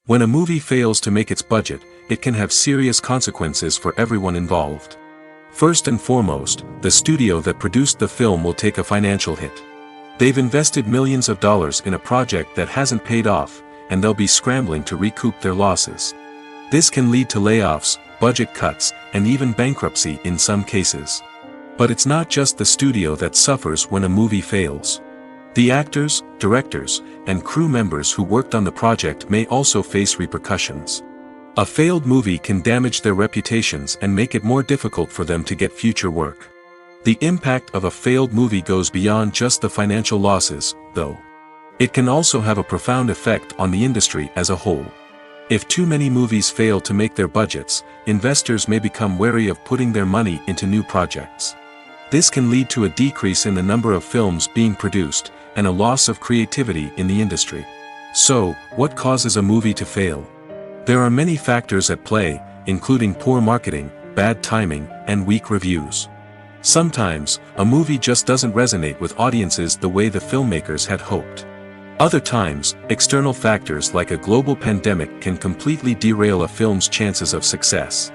When a movie fails to make its budget, it can have serious consequences for everyone involved. First and foremost, the studio that produced the film will take a financial hit. They've invested millions of dollars in a project that hasn't paid off, and they'll be scrambling to recoup their losses. This can lead to layoffs, budget cuts, and even bankruptcy in some cases. But it's not just the studio that suffers when a movie fails. The actors, directors, and crew members who worked on the project may also face repercussions. A failed movie can damage their reputations and make it more difficult for them to get future work. The impact of a failed movie goes beyond just the financial losses, though. It can also have a profound effect on the industry as a whole. If too many movies fail to make their budgets, investors may become wary of putting their money into new projects. This can lead to a decrease in the number of films being produced, and a loss of creativity in the industry. So, what causes a movie to fail? There are many factors at play, including poor marketing, bad timing, and weak reviews. Sometimes, a movie just doesn't resonate with audiences the way the filmmakers had hoped. Other times, external factors like a global pandemic can completely derail a film's chances of success.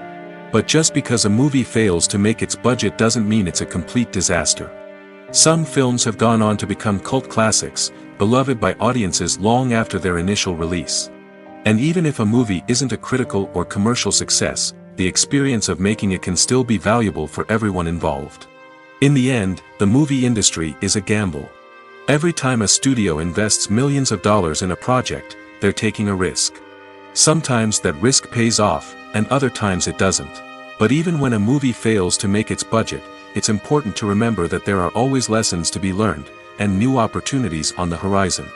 But just because a movie fails to make its budget doesn't mean it's a complete disaster. Some films have gone on to become cult classics, beloved by audiences long after their initial release. And even if a movie isn't a critical or commercial success, the experience of making it can still be valuable for everyone involved. In the end, the movie industry is a gamble. Every time a studio invests millions of dollars in a project, they're taking a risk. Sometimes that risk pays off, and other times it doesn't. But even when a movie fails to make its budget, it's important to remember that there are always lessons to be learned, and new opportunities on the horizon.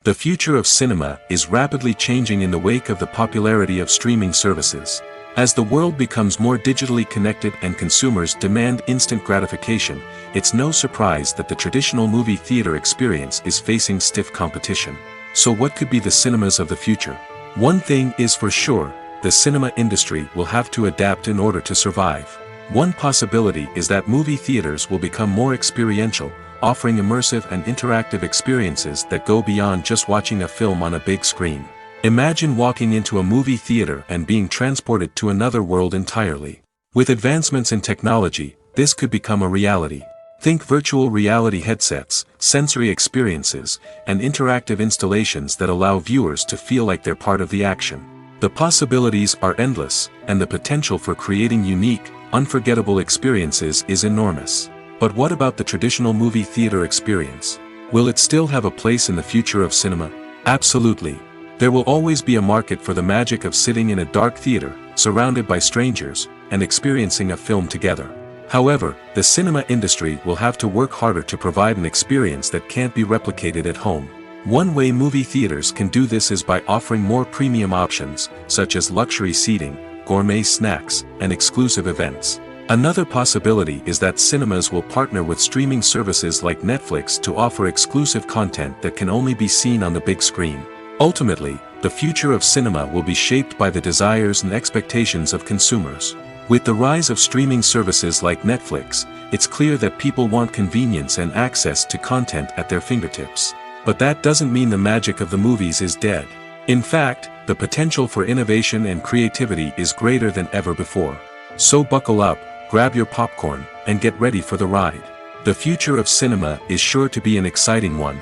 The future of cinema is rapidly changing in the wake of the popularity of streaming services. As the world becomes more digitally connected and consumers demand instant gratification, it's no surprise that the traditional movie theater experience is facing stiff competition. So what could be the cinemas of the future? One thing is for sure, the cinema industry will have to adapt in order to survive. One possibility is that movie theaters will become more experiential, offering immersive and interactive experiences that go beyond just watching a film on a big screen. Imagine walking into a movie theater and being transported to another world entirely. With advancements in technology, this could become a reality. Think virtual reality headsets, sensory experiences, and interactive installations that allow viewers to feel like they're part of the action. The possibilities are endless, and the potential for creating unique, unforgettable experiences is enormous. But what about the traditional movie theater experience? Will it still have a place in the future of cinema? Absolutely. There will always be a market for the magic of sitting in a dark theater, surrounded by strangers, and experiencing a film together. However, the cinema industry will have to work harder to provide an experience that can't be replicated at home. One way movie theaters can do this is by offering more premium options, such as luxury seating, gourmet snacks, and exclusive events. Another possibility is that cinemas will partner with streaming services like Netflix to offer exclusive content that can only be seen on the big screen. Ultimately, the future of cinema will be shaped by the desires and expectations of consumers. With the rise of streaming services like Netflix, it's clear that people want convenience and access to content at their fingertips. But that doesn't mean the magic of the movies is dead. In fact, the potential for innovation and creativity is greater than ever before. So buckle up, grab your popcorn, and get ready for the ride. The future of cinema is sure to be an exciting one.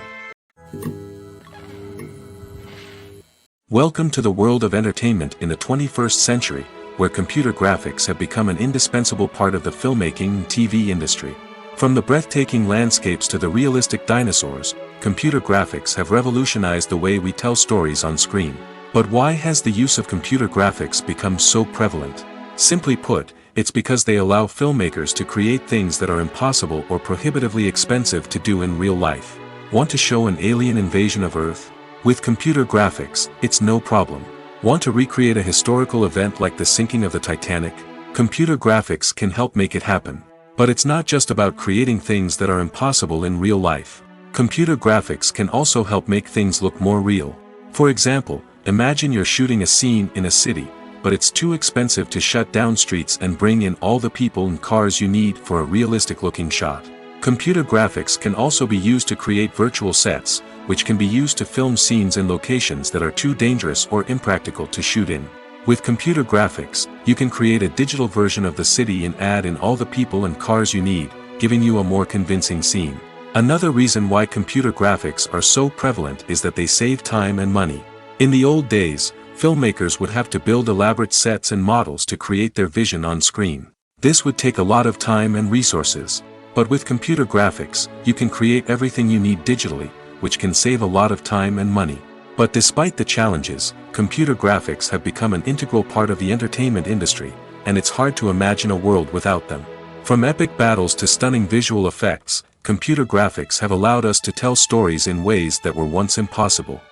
Welcome to the world of entertainment in the 21st century, where computer graphics have become an indispensable part of the filmmaking and TV industry. From the breathtaking landscapes to the realistic dinosaurs, computer graphics have revolutionized the way we tell stories on screen. But why has the use of computer graphics become so prevalent? Simply put, it's because they allow filmmakers to create things that are impossible or prohibitively expensive to do in real life. Want to show an alien invasion of Earth? With computer graphics, it's no problem. Want to recreate a historical event like the sinking of the Titanic? Computer graphics can help make it happen. But it's not just about creating things that are impossible in real life. Computer graphics can also help make things look more real. For example, Imagine you're shooting a scene in a city, but it's too expensive to shut down streets and bring in all the people and cars you need for a realistic-looking shot. Computer graphics can also be used to create virtual sets, which can be used to film scenes in locations that are too dangerous or impractical to shoot in. With computer graphics, you can create a digital version of the city and add in all the people and cars you need, giving you a more convincing scene. Another reason why computer graphics are so prevalent is that they save time and money. In the old days, filmmakers would have to build elaborate sets and models to create their vision on screen. This would take a lot of time and resources. But with computer graphics, you can create everything you need digitally, which can save a lot of time and money. But despite the challenges, computer graphics have become an integral part of the entertainment industry, and it's hard to imagine a world without them. From epic battles to stunning visual effects, computer graphics have allowed us to tell stories in ways that were once impossible.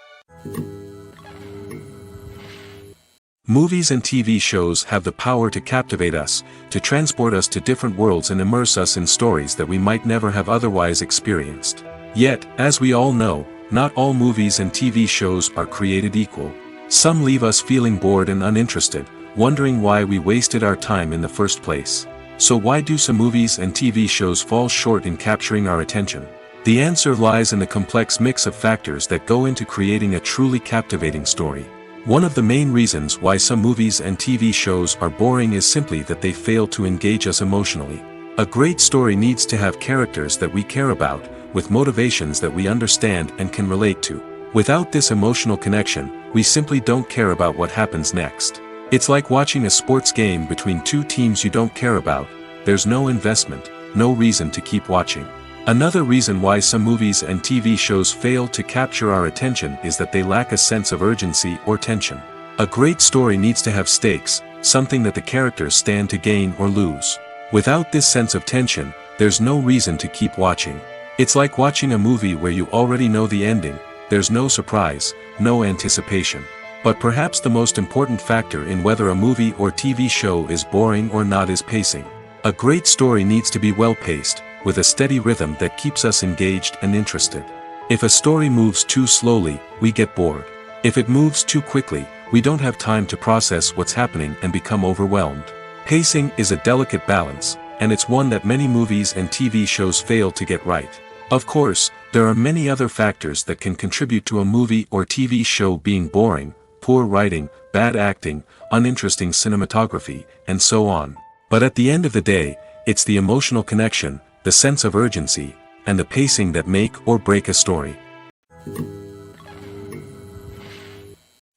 Movies and TV shows have the power to captivate us, to transport us to different worlds and immerse us in stories that we might never have otherwise experienced. Yet, as we all know, not all movies and TV shows are created equal. Some leave us feeling bored and uninterested, wondering why we wasted our time in the first place. So why do some movies and TV shows fall short in capturing our attention? The answer lies in the complex mix of factors that go into creating a truly captivating story. One of the main reasons why some movies and TV shows are boring is simply that they fail to engage us emotionally. A great story needs to have characters that we care about, with motivations that we understand and can relate to. Without this emotional connection, we simply don't care about what happens next. It's like watching a sports game between two teams you don't care about. There's no investment, no reason to keep watching. Another reason why some movies and TV shows fail to capture our attention is that they lack a sense of urgency or tension. A great story needs to have stakes, something that the characters stand to gain or lose. Without this sense of tension, there's no reason to keep watching. It's like watching a movie where you already know the ending. There's no surprise, no anticipation. But perhaps the most important factor in whether a movie or TV show is boring or not is pacing. A great story needs to be well-paced, with a steady rhythm that keeps us engaged and interested. If a story moves too slowly, we get bored. If it moves too quickly, we don't have time to process what's happening and become overwhelmed. Pacing is a delicate balance, and it's one that many movies and TV shows fail to get right. Of course, there are many other factors that can contribute to a movie or TV show being boring: poor writing, bad acting, uninteresting cinematography, and so on. But at the end of the day, it's the emotional connection, the sense of urgency, and the pacing that make or break a story.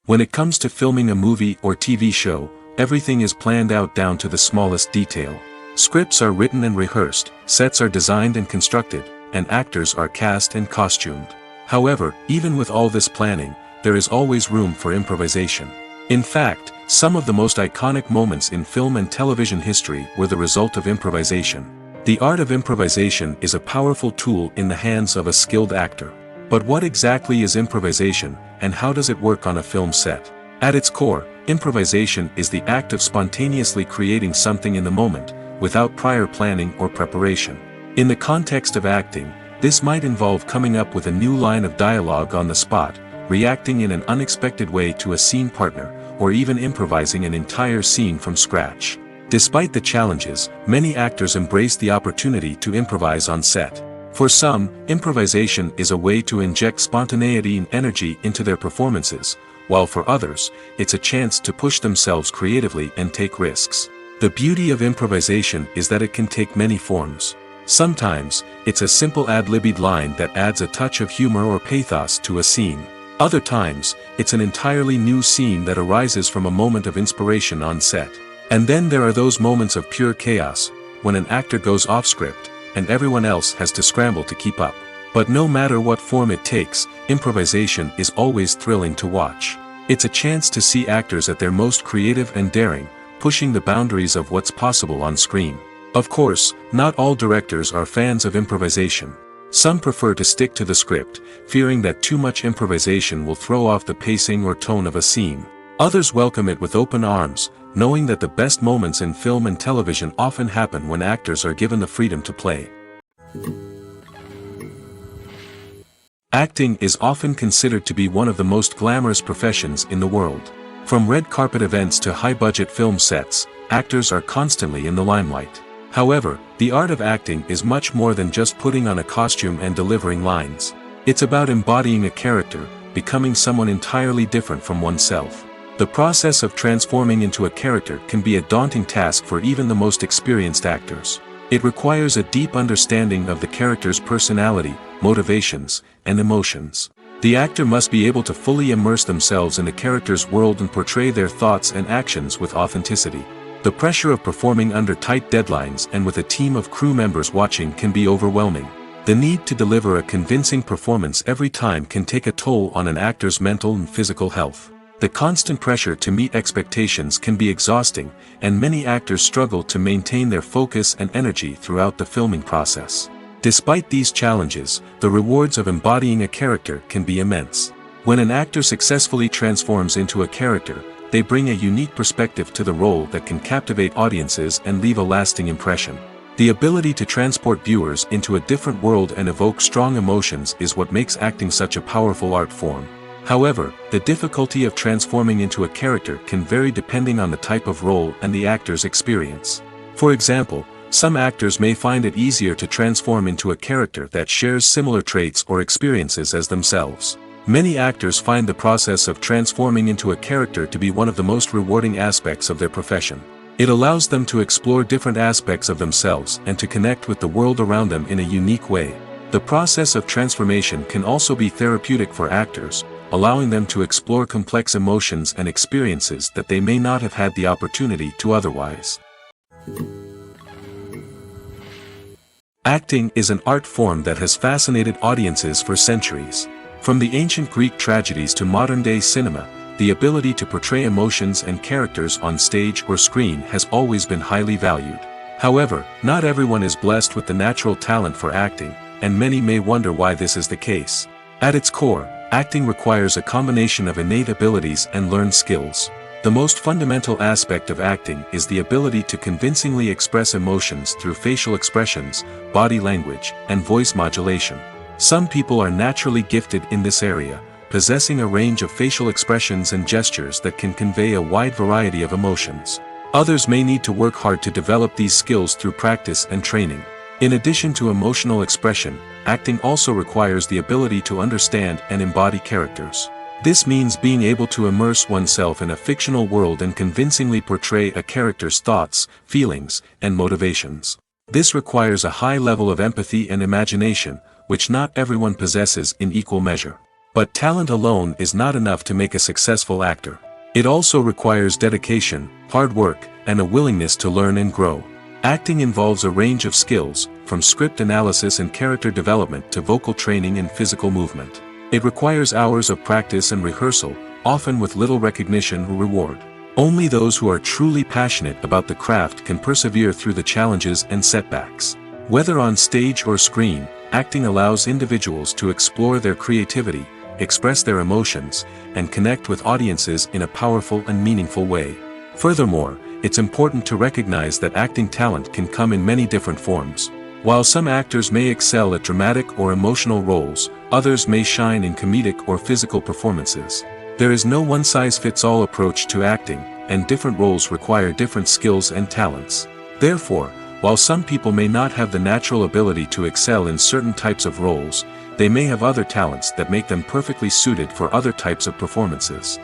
When it comes to filming a movie or TV show, everything is planned out down to the smallest detail. Scripts are written and rehearsed, sets are designed and constructed, and actors are cast and costumed. However, even with all this planning, there is always room for improvisation. In fact, some of the most iconic moments in film and television history were the result of improvisation. The art of improvisation is a powerful tool in the hands of a skilled actor. But what exactly is improvisation, and how does it work on a film set? At its core, improvisation is the act of spontaneously creating something in the moment, without prior planning or preparation. In the context of acting, this might involve coming up with a new line of dialogue on the spot, reacting in an unexpected way to a scene partner, or even improvising an entire scene from scratch. Despite the challenges, many actors embrace the opportunity to improvise on set. For some, improvisation is a way to inject spontaneity and energy into their performances, while for others, it's a chance to push themselves creatively and take risks. The beauty of improvisation is that it can take many forms. Sometimes, it's a simple ad-libbed line that adds a touch of humor or pathos to a scene. Other times, it's an entirely new scene that arises from a moment of inspiration on set. And then there are those moments of pure chaos, when an actor goes off script, and everyone else has to scramble to keep up. But no matter what form it takes, improvisation is always thrilling to watch. It's a chance to see actors at their most creative and daring, pushing the boundaries of what's possible on screen. Of course, not all directors are fans of improvisation. Some prefer to stick to the script, fearing that too much improvisation will throw off the pacing or tone of a scene. Others welcome it with open arms, knowing that the best moments in film and television often happen when actors are given the freedom to play. Acting is often considered to be one of the most glamorous professions in the world. From red carpet events to high-budget film sets, actors are constantly in the limelight. However, the art of acting is much more than just putting on a costume and delivering lines. It's about embodying a character, becoming someone entirely different from oneself. The process of transforming into a character can be a daunting task for even the most experienced actors. It requires a deep understanding of the character's personality, motivations, and emotions. The actor must be able to fully immerse themselves in the character's world and portray their thoughts and actions with authenticity. The pressure of performing under tight deadlines and with a team of crew members watching can be overwhelming. The need to deliver a convincing performance every time can take a toll on an actor's mental and physical health. The constant pressure to meet expectations can be exhausting, and many actors struggle to maintain their focus and energy throughout the filming process. Despite these challenges, the rewards of embodying a character can be immense. When an actor successfully transforms into a character, they bring a unique perspective to the role that can captivate audiences and leave a lasting impression. The ability to transport viewers into a different world and evoke strong emotions is what makes acting such a powerful art form. However, the difficulty of transforming into a character can vary depending on the type of role and the actor's experience. For example, some actors may find it easier to transform into a character that shares similar traits or experiences as themselves. Many actors find the process of transforming into a character to be one of the most rewarding aspects of their profession. It allows them to explore different aspects of themselves and to connect with the world around them in a unique way. The process of transformation can also be therapeutic for actors, allowing them to explore complex emotions and experiences that they may not have had the opportunity to otherwise. Acting is an art form that has fascinated audiences for centuries. From the ancient Greek tragedies to modern-day cinema, the ability to portray emotions and characters on stage or screen has always been highly valued. However, not everyone is blessed with the natural talent for acting, and many may wonder why this is the case. At its core, acting requires a combination of innate abilities and learned skills. The most fundamental aspect of acting is the ability to convincingly express emotions through facial expressions, body language, and voice modulation. Some people are naturally gifted in this area, possessing a range of facial expressions and gestures that can convey a wide variety of emotions. Others may need to work hard to develop these skills through practice and training. In addition to emotional expression, acting also requires the ability to understand and embody characters. This means being able to immerse oneself in a fictional world and convincingly portray a character's thoughts, feelings, and motivations. This requires a high level of empathy and imagination, which not everyone possesses in equal measure. But talent alone is not enough to make a successful actor. It also requires dedication, hard work, and a willingness to learn and grow. Acting involves a range of skills, from script analysis and character development to vocal training and physical movement. It requires hours of practice and rehearsal, often with little recognition or reward. Only those who are truly passionate about the craft can persevere through the challenges and setbacks. Whether on stage or screen, acting allows individuals to explore their creativity, express their emotions, and connect with audiences in a powerful and meaningful way. Furthermore, it's important to recognize that acting talent can come in many different forms. While some actors may excel at dramatic or emotional roles, others may shine in comedic or physical performances. There is no one-size-fits-all approach to acting, and different roles require different skills and talents. Therefore, while some people may not have the natural ability to excel in certain types of roles, they may have other talents that make them perfectly suited for other types of performances.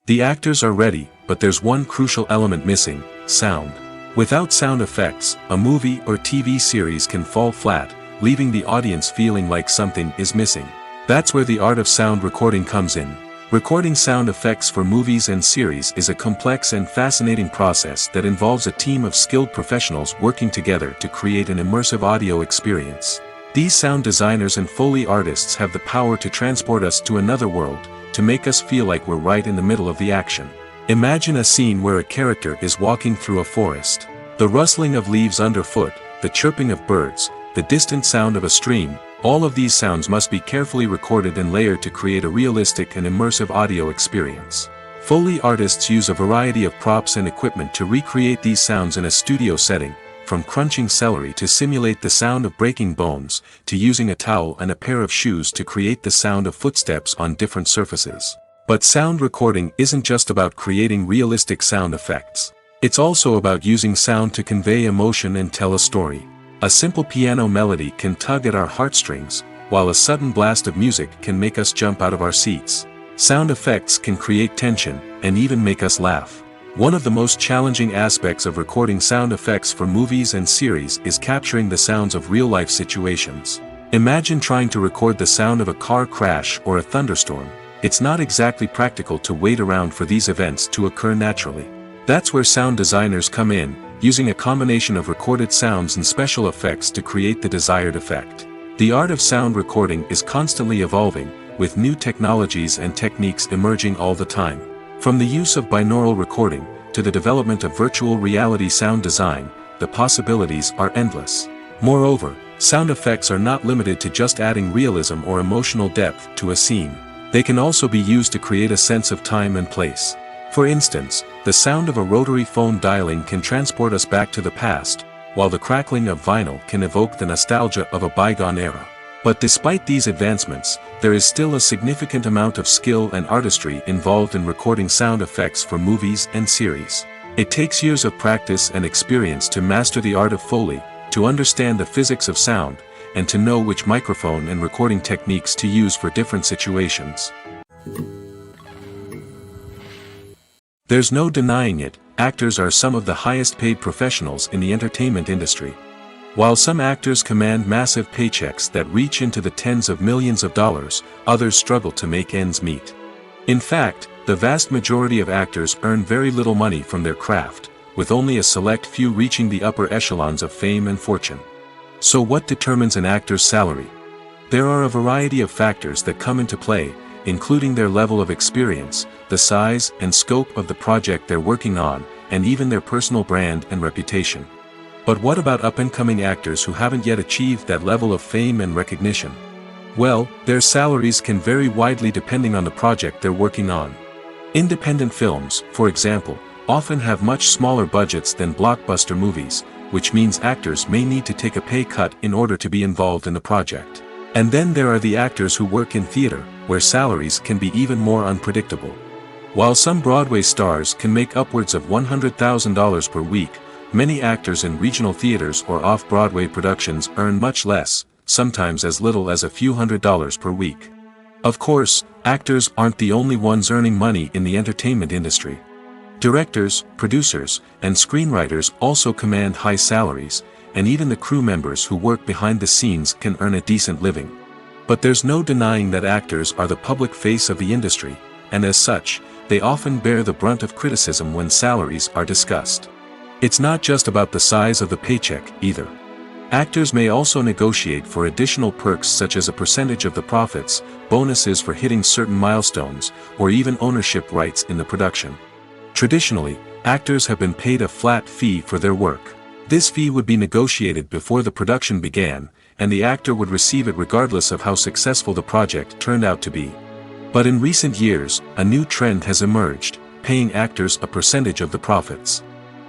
The actors are ready, but there's one crucial element missing: sound. Without sound effects, a movie or TV series can fall flat, leaving the audience feeling like something is missing. That's where the art of sound recording comes in. Recording sound effects for movies and series is a complex and fascinating process that involves a team of skilled professionals working together to create an immersive audio experience. These sound designers and Foley artists have the power to transport us to another world, to make us feel like we're right in the middle of the action. Imagine a scene where a character is walking through a forest. The rustling of leaves underfoot, the chirping of birds, the distant sound of a stream, all of these sounds must be carefully recorded and layered to create a realistic and immersive audio experience. Foley artists use a variety of props and equipment to recreate these sounds in a studio setting, from crunching celery to simulate the sound of breaking bones, to using a towel and a pair of shoes to create the sound of footsteps on different surfaces. But sound recording isn't just about creating realistic sound effects. It's also about using sound to convey emotion and tell a story. A simple piano melody can tug at our heartstrings, while a sudden blast of music can make us jump out of our seats. Sound effects can create tension, and even make us laugh. One of the most challenging aspects of recording sound effects for movies and series is capturing the sounds of real-life situations. Imagine trying to record the sound of a car crash or a thunderstorm. It's not exactly practical to wait around for these events to occur naturally. That's where sound designers come in, using a combination of recorded sounds and special effects to create the desired effect. The art of sound recording is constantly evolving, with new technologies and techniques emerging all the time. From the use of binaural recording, to the development of virtual reality sound design, the possibilities are endless. Moreover, sound effects are not limited to just adding realism or emotional depth to a scene. They can also be used to create a sense of time and place. For instance, the sound of a rotary phone dialing can transport us back to the past, while the crackling of vinyl can evoke the nostalgia of a bygone era. But despite these advancements, there is still a significant amount of skill and artistry involved in recording sound effects for movies and series. It takes years of practice and experience to master the art of Foley, to understand the physics of sound, and to know which microphone and recording techniques to use for different situations. There's no denying it, actors are some of the highest paid professionals in the entertainment industry. While some actors command massive paychecks that reach into the tens of millions of dollars, others struggle to make ends meet. In fact, the vast majority of actors earn very little money from their craft, with only a select few reaching the upper echelons of fame and fortune. So what determines an actor's salary? There are a variety of factors that come into play, including their level of experience, the size and scope of the project they're working on, and even their personal brand and reputation. But what about up-and-coming actors who haven't yet achieved that level of fame and recognition? Well, their salaries can vary widely depending on the project they're working on. Independent films, for example, often have much smaller budgets than blockbuster movies, which means actors may need to take a pay cut in order to be involved in the project. And then there are the actors who work in theater, where salaries can be even more unpredictable. While some Broadway stars can make upwards of $100,000 per week, many actors in regional theaters or off-Broadway productions earn much less, sometimes as little as a few $100s per week. Of course, actors aren't the only ones earning money in the entertainment industry. Directors, producers, and screenwriters also command high salaries, and even the crew members who work behind the scenes can earn a decent living. But there's no denying that actors are the public face of the industry, and as such, they often bear the brunt of criticism when salaries are discussed. It's not just about the size of the paycheck, either. Actors may also negotiate for additional perks such as a percentage of the profits, bonuses for hitting certain milestones, or even ownership rights in the production. Traditionally, actors have been paid a flat fee for their work. This fee would be negotiated before the production began, and the actor would receive it regardless of how successful the project turned out to be. But in recent years, a new trend has emerged, paying actors a percentage of the profits.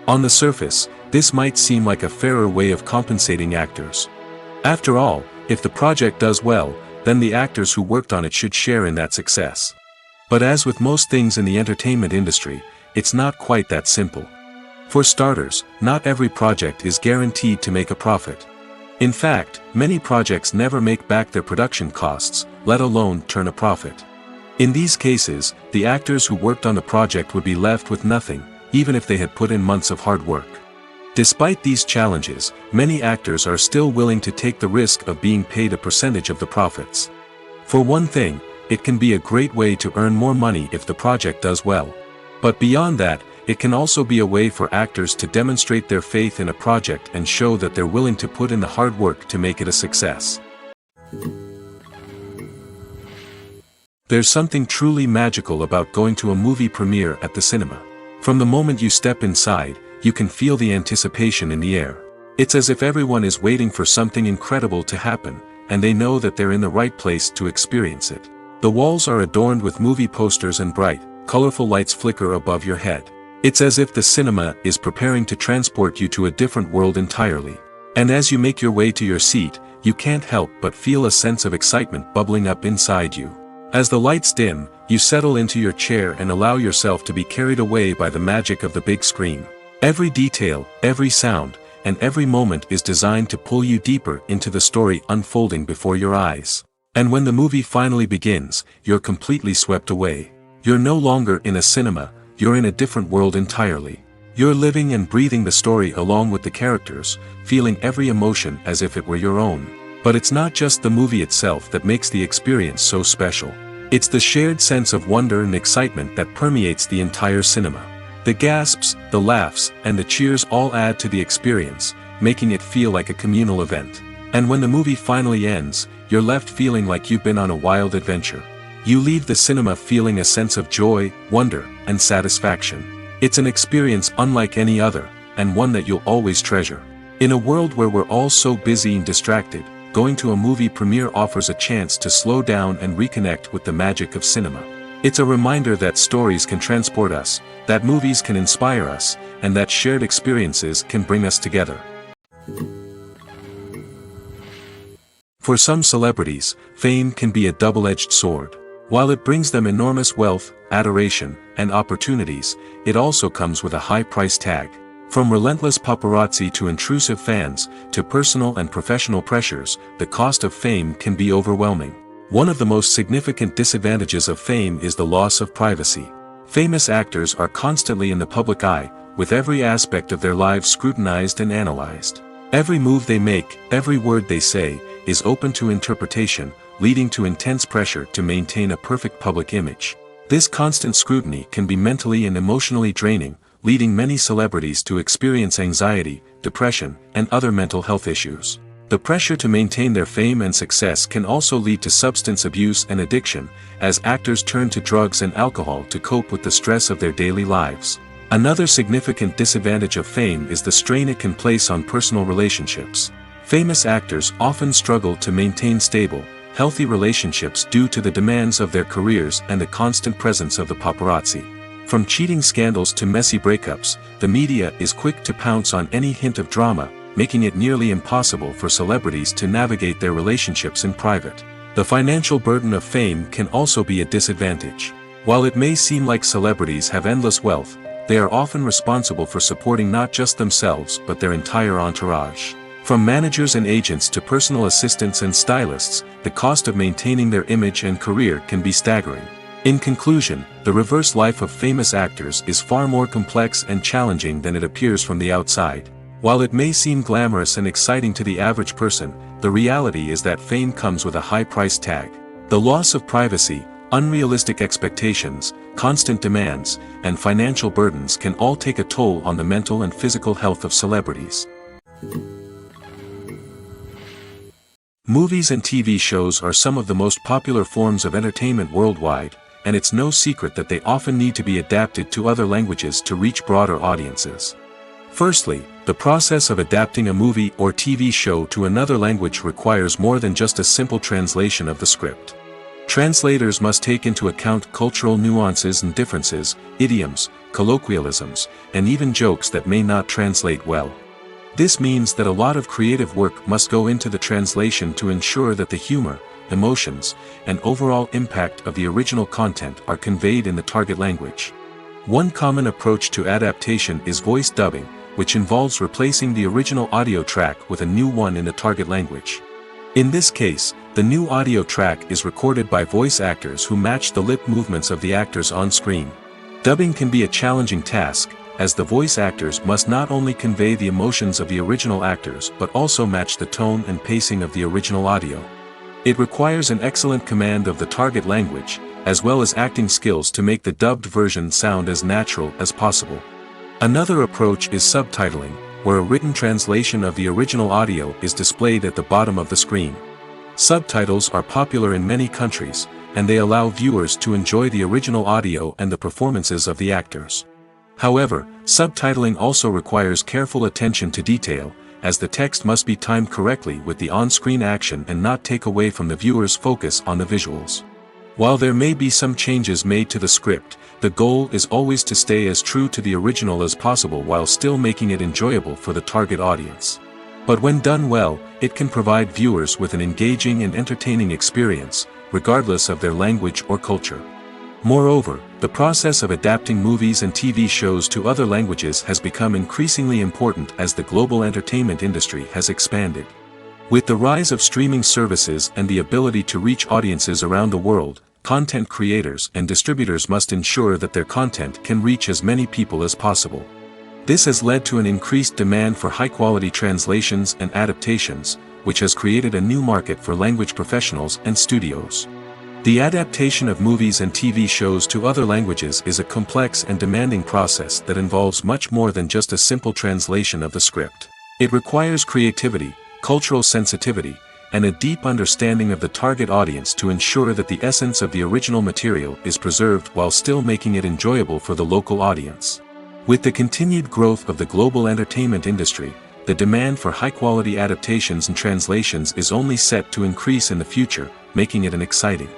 On the surface, this might seem like a fairer way of compensating actors. After all, if the project does well, then the actors who worked on it should share in that success. But as with most things in the entertainment industry, it's not quite that simple. For starters, not every project is guaranteed to make a profit. In fact, many projects never make back their production costs, let alone turn a profit. In these cases, the actors who worked on the project would be left with nothing, even if they had put in months of hard work. Despite these challenges, many actors are still willing to take the risk of being paid a percentage of the profits. For one thing, it can be a great way to earn more money if the project does well. But beyond that, it can also be a way for actors to demonstrate their faith in a project and show that they're willing to put in the hard work to make it a success. There's something truly magical about going to a movie premiere at the cinema. From the moment you step inside, you can feel the anticipation in the air. It's as if everyone is waiting for something incredible to happen, and they know that they're in the right place to experience it. The walls are adorned with movie posters and bright, colorful lights flicker above your head. It's as if the cinema is preparing to transport you to a different world entirely. And as you make your way to your seat, you can't help but feel a sense of excitement bubbling up inside you. As the lights dim, you settle into your chair and allow yourself to be carried away by the magic of the big screen. Every detail, every sound, and every moment is designed to pull you deeper into the story unfolding before your eyes. And when the movie finally begins, you're completely swept away. You're no longer in a cinema, you're in a different world entirely. You're living and breathing the story along with the characters, feeling every emotion as if it were your own. But it's not just the movie itself that makes the experience so special. It's the shared sense of wonder and excitement that permeates the entire cinema. The gasps, the laughs, and the cheers all add to the experience, making it feel like a communal event. And when the movie finally ends, you're left feeling like you've been on a wild adventure. You leave the cinema feeling a sense of joy, wonder, and satisfaction. It's an experience unlike any other, and one that you'll always treasure. In a world where we're all so busy and distracted, going to a movie premiere offers a chance to slow down and reconnect with the magic of cinema. It's a reminder that stories can transport us, that movies can inspire us, and that shared experiences can bring us together. For some celebrities, fame can be a double-edged sword. While it brings them enormous wealth, adoration, and opportunities, it also comes with a high price tag. From relentless paparazzi to intrusive fans, to personal and professional pressures, the cost of fame can be overwhelming. One of the most significant disadvantages of fame is the loss of privacy. Famous actors are constantly in the public eye, with every aspect of their lives scrutinized and analyzed. Every move they make, every word they say, is open to interpretation, leading to intense pressure to maintain a perfect public image. This constant scrutiny can be mentally and emotionally draining, leading many celebrities to experience anxiety, depression, and other mental health issues. The pressure to maintain their fame and success can also lead to substance abuse and addiction, as actors turn to drugs and alcohol to cope with the stress of their daily lives. Another significant disadvantage of fame is the strain it can place on personal relationships. Famous actors often struggle to maintain stable, healthy relationships due to the demands of their careers and the constant presence of the paparazzi. From cheating scandals to messy breakups, the media is quick to pounce on any hint of drama, making it nearly impossible for celebrities to navigate their relationships in private. The financial burden of fame can also be a disadvantage. While it may seem like celebrities have endless wealth, they are often responsible for supporting not just themselves but their entire entourage. From managers and agents to personal assistants and stylists, the cost of maintaining their image and career can be staggering. In conclusion, the reverse life of famous actors is far more complex and challenging than it appears from the outside. While it may seem glamorous and exciting to the average person, the reality is that fame comes with a high price tag. The loss of privacy, unrealistic expectations, constant demands, and financial burdens can all take a toll on the mental and physical health of celebrities. Movies and TV shows are some of the most popular forms of entertainment worldwide, and it's no secret that they often need to be adapted to other languages to reach broader audiences. Firstly, the process of adapting a movie or TV show to another language requires more than just a simple translation of the script. Translators must take into account cultural nuances and differences, idioms, colloquialisms, and even jokes that may not translate well. This means that a lot of creative work must go into the translation to ensure that the humor, emotions, and overall impact of the original content are conveyed in the target language. One common approach to adaptation is voice dubbing, which involves replacing the original audio track with a new one in the target language. In this case, the new audio track is recorded by voice actors who match the lip movements of the actors on screen. Dubbing can be a challenging task, as the voice actors must not only convey the emotions of the original actors but also match the tone and pacing of the original audio. It requires an excellent command of the target language, as well as acting skills to make the dubbed version sound as natural as possible. Another approach is subtitling, where a written translation of the original audio is displayed at the bottom of the screen. Subtitles are popular in many countries, and they allow viewers to enjoy the original audio and the performances of the actors. However, subtitling also requires careful attention to detail, as the text must be timed correctly with the on-screen action and not take away from the viewer's focus on the visuals. While there may be some changes made to the script, the goal is always to stay as true to the original as possible while still making it enjoyable for the target audience. But when done well, it can provide viewers with an engaging and entertaining experience, regardless of their language or culture. Moreover, the process of adapting movies and TV shows to other languages has become increasingly important as the global entertainment industry has expanded. With the rise of streaming services and the ability to reach audiences around the world, content creators and distributors must ensure that their content can reach as many people as possible. This has led to an increased demand for high-quality translations and adaptations, which has created a new market for language professionals and studios. The adaptation of movies and TV shows to other languages is a complex and demanding process that involves much more than just a simple translation of the script. It requires creativity, cultural sensitivity, and a deep understanding of the target audience to ensure that the essence of the original material is preserved while still making it enjoyable for the local audience. With the continued growth of the global entertainment industry, the demand for high-quality adaptations and translations is only set to increase in the future, making it an exciting.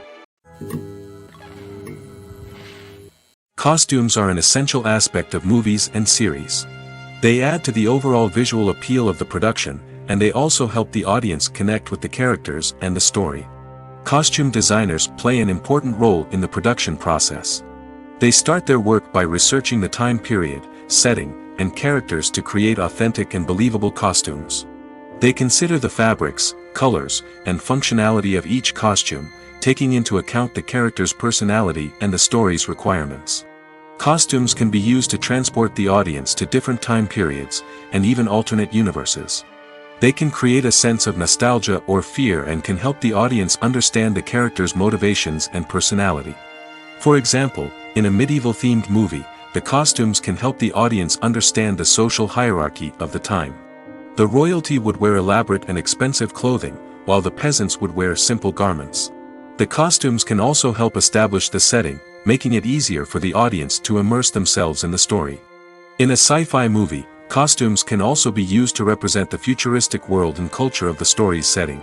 Costumes are an essential aspect of movies and series. They add to the overall visual appeal of the production, and they also help the audience connect with the characters and the story. Costume designers play an important role in the production process. They start their work by researching the time period, setting, and characters to create authentic and believable costumes. They consider the fabrics, colors, and functionality of each costume, taking into account the character's personality and the story's requirements. Costumes can be used to transport the audience to different time periods, and even alternate universes. They can create a sense of nostalgia or fear and can help the audience understand the character's motivations and personality. For example, in a medieval-themed movie, the costumes can help the audience understand the social hierarchy of the time. The royalty would wear elaborate and expensive clothing, while the peasants would wear simple garments. The costumes can also help establish the setting, making it easier for the audience to immerse themselves in the story. In a sci-fi movie, costumes can also be used to represent the futuristic world and culture of the story's setting.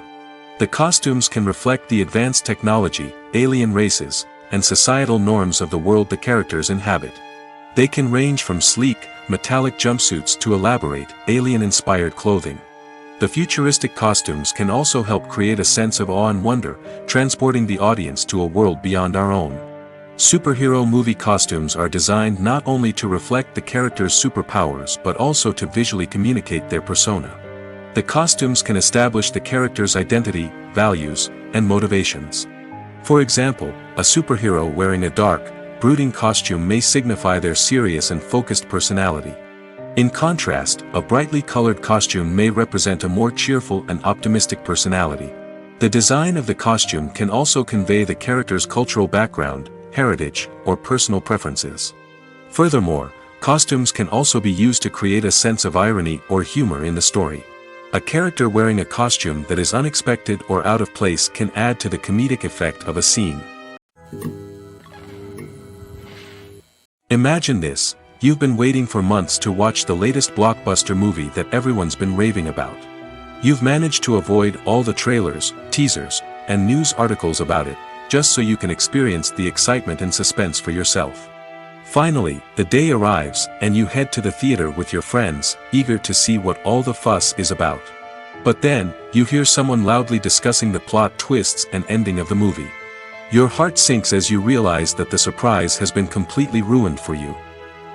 The costumes can reflect the advanced technology, alien races, and societal norms of the world the characters inhabit. They can range from sleek, metallic jumpsuits to elaborate, alien-inspired clothing. The futuristic costumes can also help create a sense of awe and wonder, transporting the audience to a world beyond our own. Superhero movie costumes are designed not only to reflect the character's superpowers but also to visually communicate their persona. The costumes can establish the character's identity, values, and motivations. For example, a superhero wearing a dark, brooding costume may signify their serious and focused personality. In contrast, a brightly colored costume may represent a more cheerful and optimistic personality. The design of the costume can also convey the character's cultural background, heritage, or personal preferences. Furthermore, costumes can also be used to create a sense of irony or humor in the story. A character wearing a costume that is unexpected or out of place can add to the comedic effect of a scene. Imagine this: you've been waiting for months to watch the latest blockbuster movie that everyone's been raving about. You've managed to avoid all the trailers, teasers, and news articles about it, just so you can experience the excitement and suspense for yourself. Finally, the day arrives, and you head to the theater with your friends, eager to see what all the fuss is about. But then, you hear someone loudly discussing the plot twists and ending of the movie. Your heart sinks as you realize that the surprise has been completely ruined for you.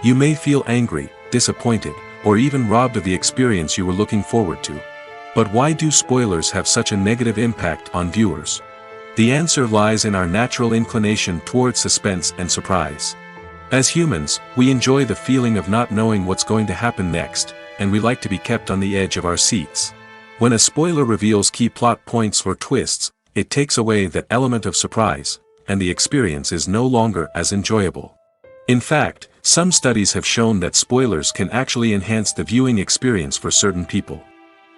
You may feel angry, disappointed, or even robbed of the experience you were looking forward to. But why do spoilers have such a negative impact on viewers? The answer lies in our natural inclination towards suspense and surprise. As humans, we enjoy the feeling of not knowing what's going to happen next, and we like to be kept on the edge of our seats. When a spoiler reveals key plot points or twists, it takes away that element of surprise, and the experience is no longer as enjoyable. In fact, some studies have shown that spoilers can actually enhance the viewing experience for certain people.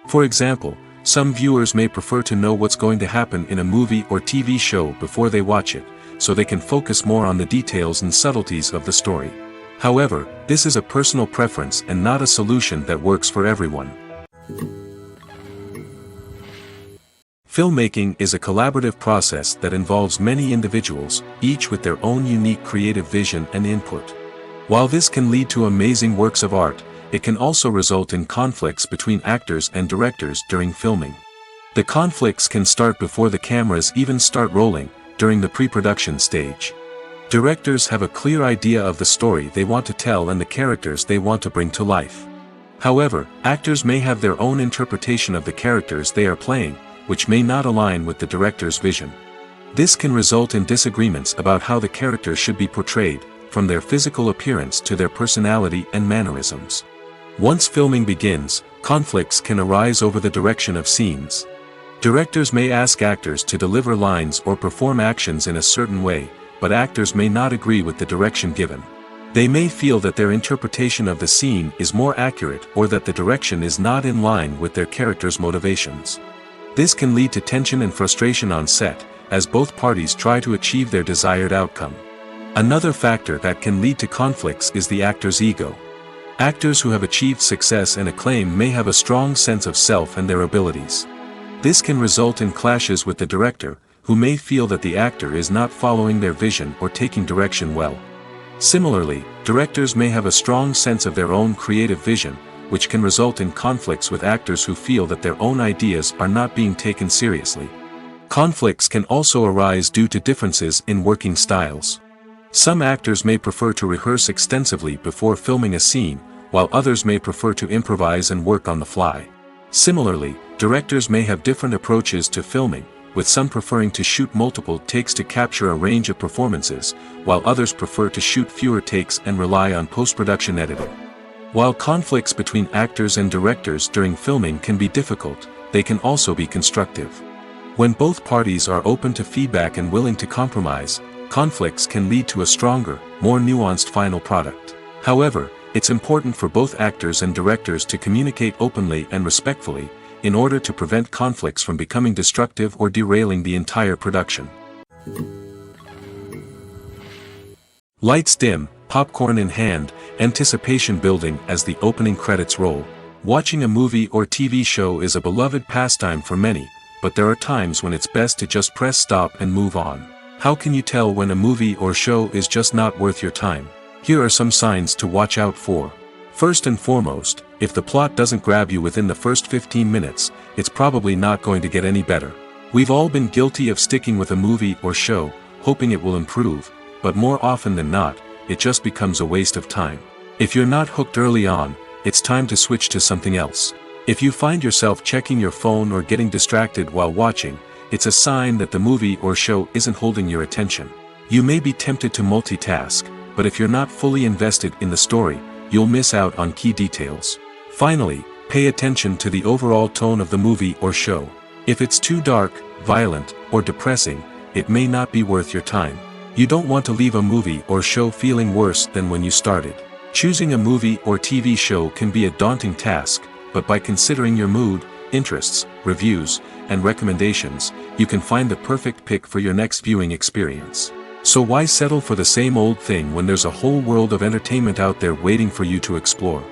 For example, some viewers may prefer to know what's going to happen in a movie or TV show before they watch it, so they can focus more on the details and subtleties of the story. However, this is a personal preference and not a solution that works for everyone. Filmmaking is a collaborative process that involves many individuals, each with their own unique creative vision and input. While this can lead to amazing works of art, it can also result in conflicts between actors and directors during filming. The conflicts can start before the cameras even start rolling, during the pre-production stage. Directors have a clear idea of the story they want to tell and the characters they want to bring to life. However, actors may have their own interpretation of the characters they are playing, which may not align with the director's vision. This can result in disagreements about how the characters should be portrayed, from their physical appearance to their personality and mannerisms. Once filming begins, conflicts can arise over the direction of scenes. Directors may ask actors to deliver lines or perform actions in a certain way, but actors may not agree with the direction given. They may feel that their interpretation of the scene is more accurate or that the direction is not in line with their character's motivations. This can lead to tension and frustration on set, as both parties try to achieve their desired outcome. Another factor that can lead to conflicts is the actor's ego. Actors who have achieved success and acclaim may have a strong sense of self and their abilities. This can result in clashes with the director, who may feel that the actor is not following their vision or taking direction well. Similarly, directors may have a strong sense of their own creative vision, which can result in conflicts with actors who feel that their own ideas are not being taken seriously. Conflicts can also arise due to differences in working styles. Some actors may prefer to rehearse extensively before filming a scene, while others may prefer to improvise and work on the fly. Similarly, directors may have different approaches to filming, with some preferring to shoot multiple takes to capture a range of performances, while others prefer to shoot fewer takes and rely on post-production editing. While conflicts between actors and directors during filming can be difficult, they can also be constructive. When both parties are open to feedback and willing to compromise, conflicts can lead to a stronger, more nuanced final product. However, it's important for both actors and directors to communicate openly and respectfully, in order to prevent conflicts from becoming destructive or derailing the entire production. Lights dim, popcorn in hand, anticipation building as the opening credits roll. Watching a movie or TV show is a beloved pastime for many, but there are times when it's best to just press stop and move on. How can you tell when a movie or show is just not worth your time? Here are some signs to watch out for. First and foremost, if the plot doesn't grab you within the first 15 minutes, it's probably not going to get any better. We've all been guilty of sticking with a movie or show, hoping it will improve, but more often than not, it just becomes a waste of time. If you're not hooked early on, it's time to switch to something else. If you find yourself checking your phone or getting distracted while watching, it's a sign that the movie or show isn't holding your attention. You may be tempted to multitask, but if you're not fully invested in the story, you'll miss out on key details. Finally, pay attention to the overall tone of the movie or show. If it's too dark, violent, or depressing, it may not be worth your time. You don't want to leave a movie or show feeling worse than when you started. Choosing a movie or TV show can be a daunting task, but by considering your mood, interests, reviews, and recommendations, you can find the perfect pick for your next viewing experience. So why settle for the same old thing when there's a whole world of entertainment out there waiting for you to explore?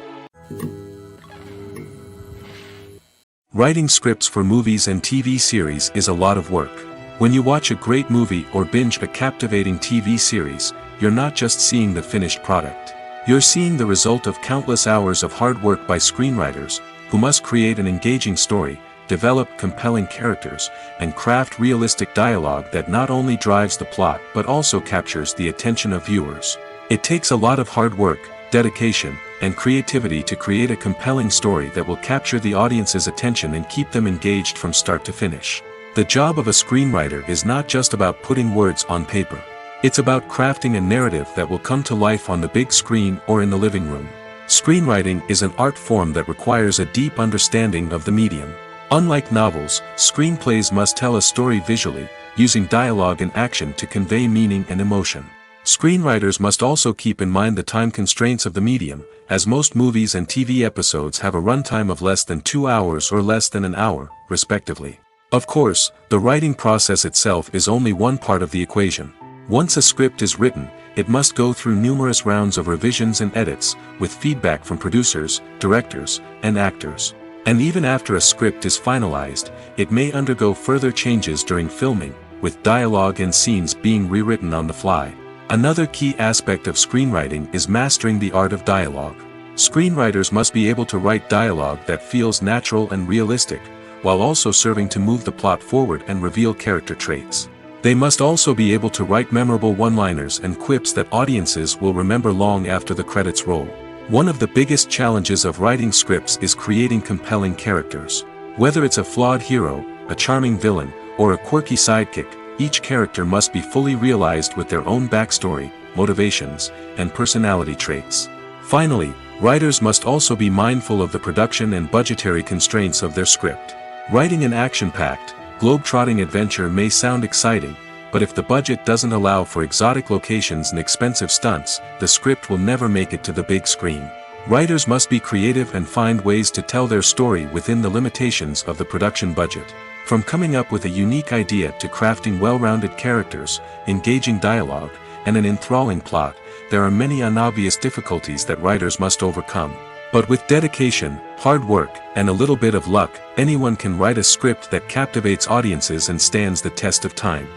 Writing scripts for movies and TV series is a lot of work. When you watch a great movie or binge a captivating TV series, you're not just seeing the finished product. You're seeing the result of countless hours of hard work by screenwriters, who must create an engaging story, develop compelling characters, and craft realistic dialogue that not only drives the plot but also captures the attention of viewers. It takes a lot of hard work, dedication, and creativity to create a compelling story that will capture the audience's attention and keep them engaged from start to finish. The job of a screenwriter is not just about putting words on paper. It's about crafting a narrative that will come to life on the big screen or in the living room. Screenwriting is an art form that requires a deep understanding of the medium. Unlike novels, screenplays must tell a story visually, using dialogue and action to convey meaning and emotion. Screenwriters must also keep in mind the time constraints of the medium, as most movies and TV episodes have a runtime of less than 2 hours or less than an hour, respectively. Of course, the writing process itself is only one part of the equation. Once a script is written, it must go through numerous rounds of revisions and edits, with feedback from producers, directors, and actors. And even after a script is finalized, it may undergo further changes during filming, with dialogue and scenes being rewritten on the fly. Another key aspect of screenwriting is mastering the art of dialogue. Screenwriters must be able to write dialogue that feels natural and realistic, while also serving to move the plot forward and reveal character traits. They must also be able to write memorable one-liners and quips that audiences will remember long after the credits roll. One of the biggest challenges of writing scripts is creating compelling characters. Whether it's a flawed hero, a charming villain, or a quirky sidekick, each character must be fully realized with their own backstory, motivations, and personality traits. Finally, writers must also be mindful of the production and budgetary constraints of their script. Writing an action-packed, globe-trotting adventure may sound exciting, but if the budget doesn't allow for exotic locations and expensive stunts, the script will never make it to the big screen. Writers must be creative and find ways to tell their story within the limitations of the production budget. From coming up with a unique idea to crafting well-rounded characters, engaging dialogue, and an enthralling plot, there are many unobvious difficulties that writers must overcome. But with dedication, hard work, and a little bit of luck, anyone can write a script that captivates audiences and stands the test of time.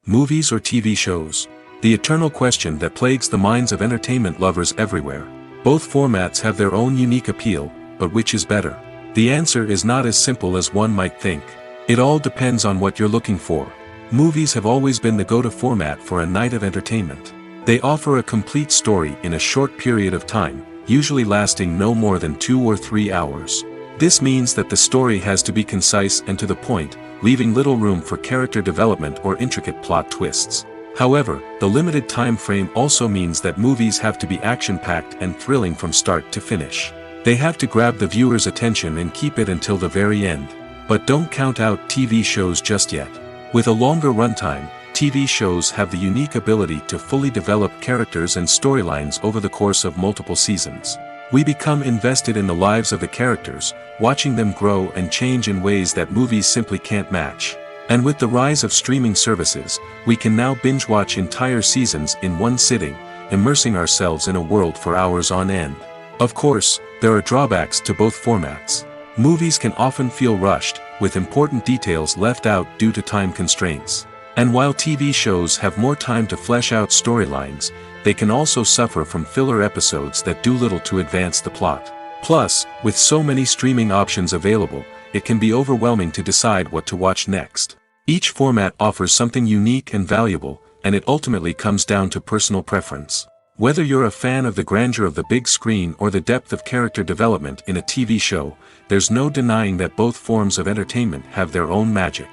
Movies or TV shows? The eternal question that plagues the minds of entertainment lovers everywhere. Both formats have their own unique appeal, but which is better? The answer is not as simple as one might think. It all depends on what you're looking for. Movies have always been the go-to format for a night of entertainment. They offer a complete story in a short period of time, usually lasting no more than 2 or 3 hours. This means that the story has to be concise and to the point, leaving little room for character development or intricate plot twists. However, the limited time frame also means that movies have to be action-packed and thrilling from start to finish. They have to grab the viewer's attention and keep it until the very end. But don't count out TV shows just yet. With a longer runtime, TV shows have the unique ability to fully develop characters and storylines over the course of multiple seasons. We become invested in the lives of the characters, watching them grow and change in ways that movies simply can't match. And with the rise of streaming services, we can now binge-watch entire seasons in one sitting, immersing ourselves in a world for hours on end. Of course, there are drawbacks to both formats. Movies can often feel rushed, with important details left out due to time constraints. And while TV shows have more time to flesh out storylines, they can also suffer from filler episodes that do little to advance the plot. Plus, with so many streaming options available, it can be overwhelming to decide what to watch next. Each format offers something unique and valuable, and it ultimately comes down to personal preference. Whether you're a fan of the grandeur of the big screen or the depth of character development in a TV show, there's no denying that both forms of entertainment have their own magic.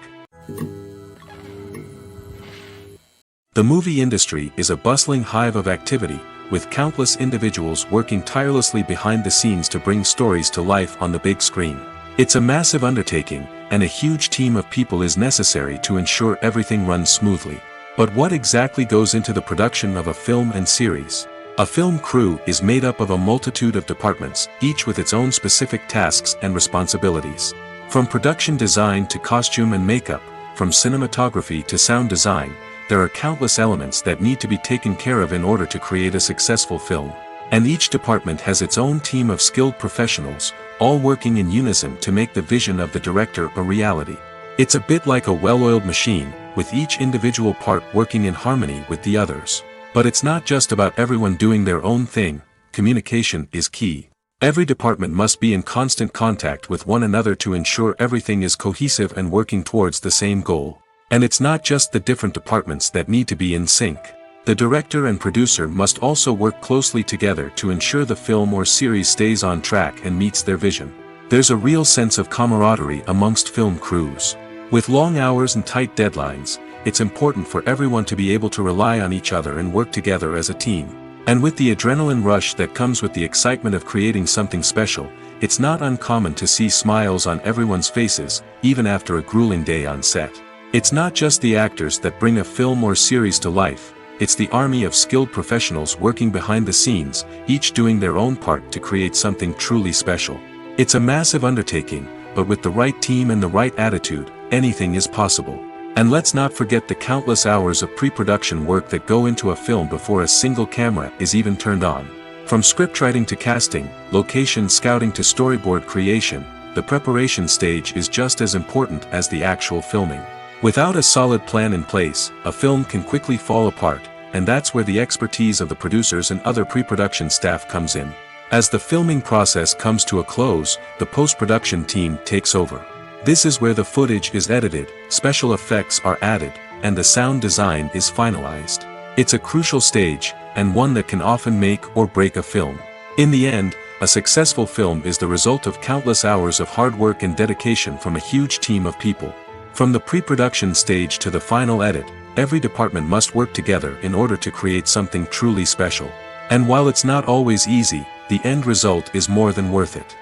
The movie industry is a bustling hive of activity, with countless individuals working tirelessly behind the scenes to bring stories to life on the big screen. It's a massive undertaking, and a huge team of people is necessary to ensure everything runs smoothly. But what exactly goes into the production of a film and series? A film crew is made up of a multitude of departments, each with its own specific tasks and responsibilities. From production design to costume and makeup, from cinematography to sound design, there are countless elements that need to be taken care of in order to create a successful film. And each department has its own team of skilled professionals, all working in unison to make the vision of the director a reality. It's a bit like a well-oiled machine, with each individual part working in harmony with the others. But it's not just about everyone doing their own thing. Communication is key. Every department must be in constant contact with one another to ensure everything is cohesive and working towards the same goal. And it's not just the different departments that need to be in sync. The director and producer must also work closely together to ensure the film or series stays on track and meets their vision. There's a real sense of camaraderie amongst film crews. With long hours and tight deadlines, it's important for everyone to be able to rely on each other and work together as a team. And with the adrenaline rush that comes with the excitement of creating something special, it's not uncommon to see smiles on everyone's faces, even after a grueling day on set. It's not just the actors that bring a film or series to life, it's the army of skilled professionals working behind the scenes, each doing their own part to create something truly special. It's a massive undertaking, but with the right team and the right attitude, anything is possible. And let's not forget the countless hours of pre-production work that go into a film before a single camera is even turned on. From scriptwriting to casting, location scouting to storyboard creation, the preparation stage is just as important as the actual filming. Without a solid plan in place, a film can quickly fall apart, and that's where the expertise of the producers and other pre-production staff comes in. As the filming process comes to a close, the post-production team takes over. This is where the footage is edited, special effects are added, and the sound design is finalized. It's a crucial stage, and one that can often make or break a film. In the end, a successful film is the result of countless hours of hard work and dedication from a huge team of people. From the pre-production stage to the final edit, every department must work together in order to create something truly special. And while it's not always easy, the end result is more than worth it.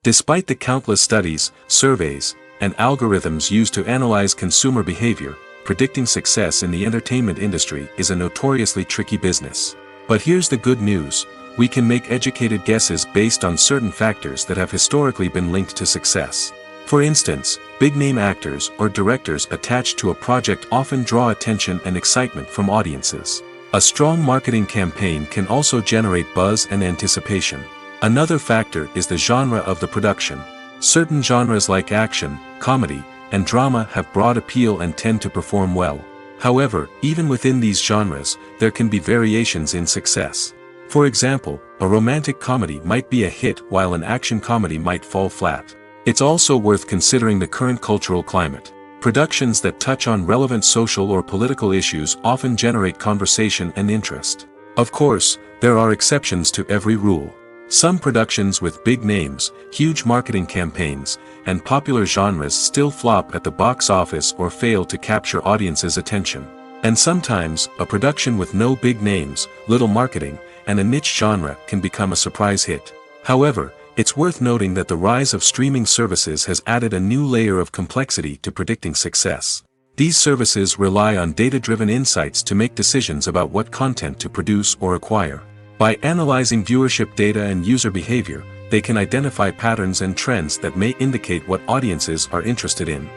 Despite the countless studies, surveys, and algorithms used to analyze consumer behavior, predicting success in the entertainment industry is a notoriously tricky business. But here's the good news: we can make educated guesses based on certain factors that have historically been linked to success. For instance, big-name actors or directors attached to a project often draw attention and excitement from audiences. A strong marketing campaign can also generate buzz and anticipation. Another factor is the genre of the production. Certain genres like action, comedy, and drama have broad appeal and tend to perform well. However, even within these genres, there can be variations in success. For example, a romantic comedy might be a hit while an action comedy might fall flat. It's also worth considering the current cultural climate. Productions that touch on relevant social or political issues often generate conversation and interest. Of course, there are exceptions to every rule. Some productions with big names, huge marketing campaigns, and popular genres still flop at the box office or fail to capture audiences' attention. And sometimes, a production with no big names, little marketing, and a niche genre can become a surprise hit. However, it's worth noting that the rise of streaming services has added a new layer of complexity to predicting success. These services rely on data-driven insights to make decisions about what content to produce or acquire. By analyzing viewership data and user behavior, they can identify patterns and trends that may indicate what audiences are interested in.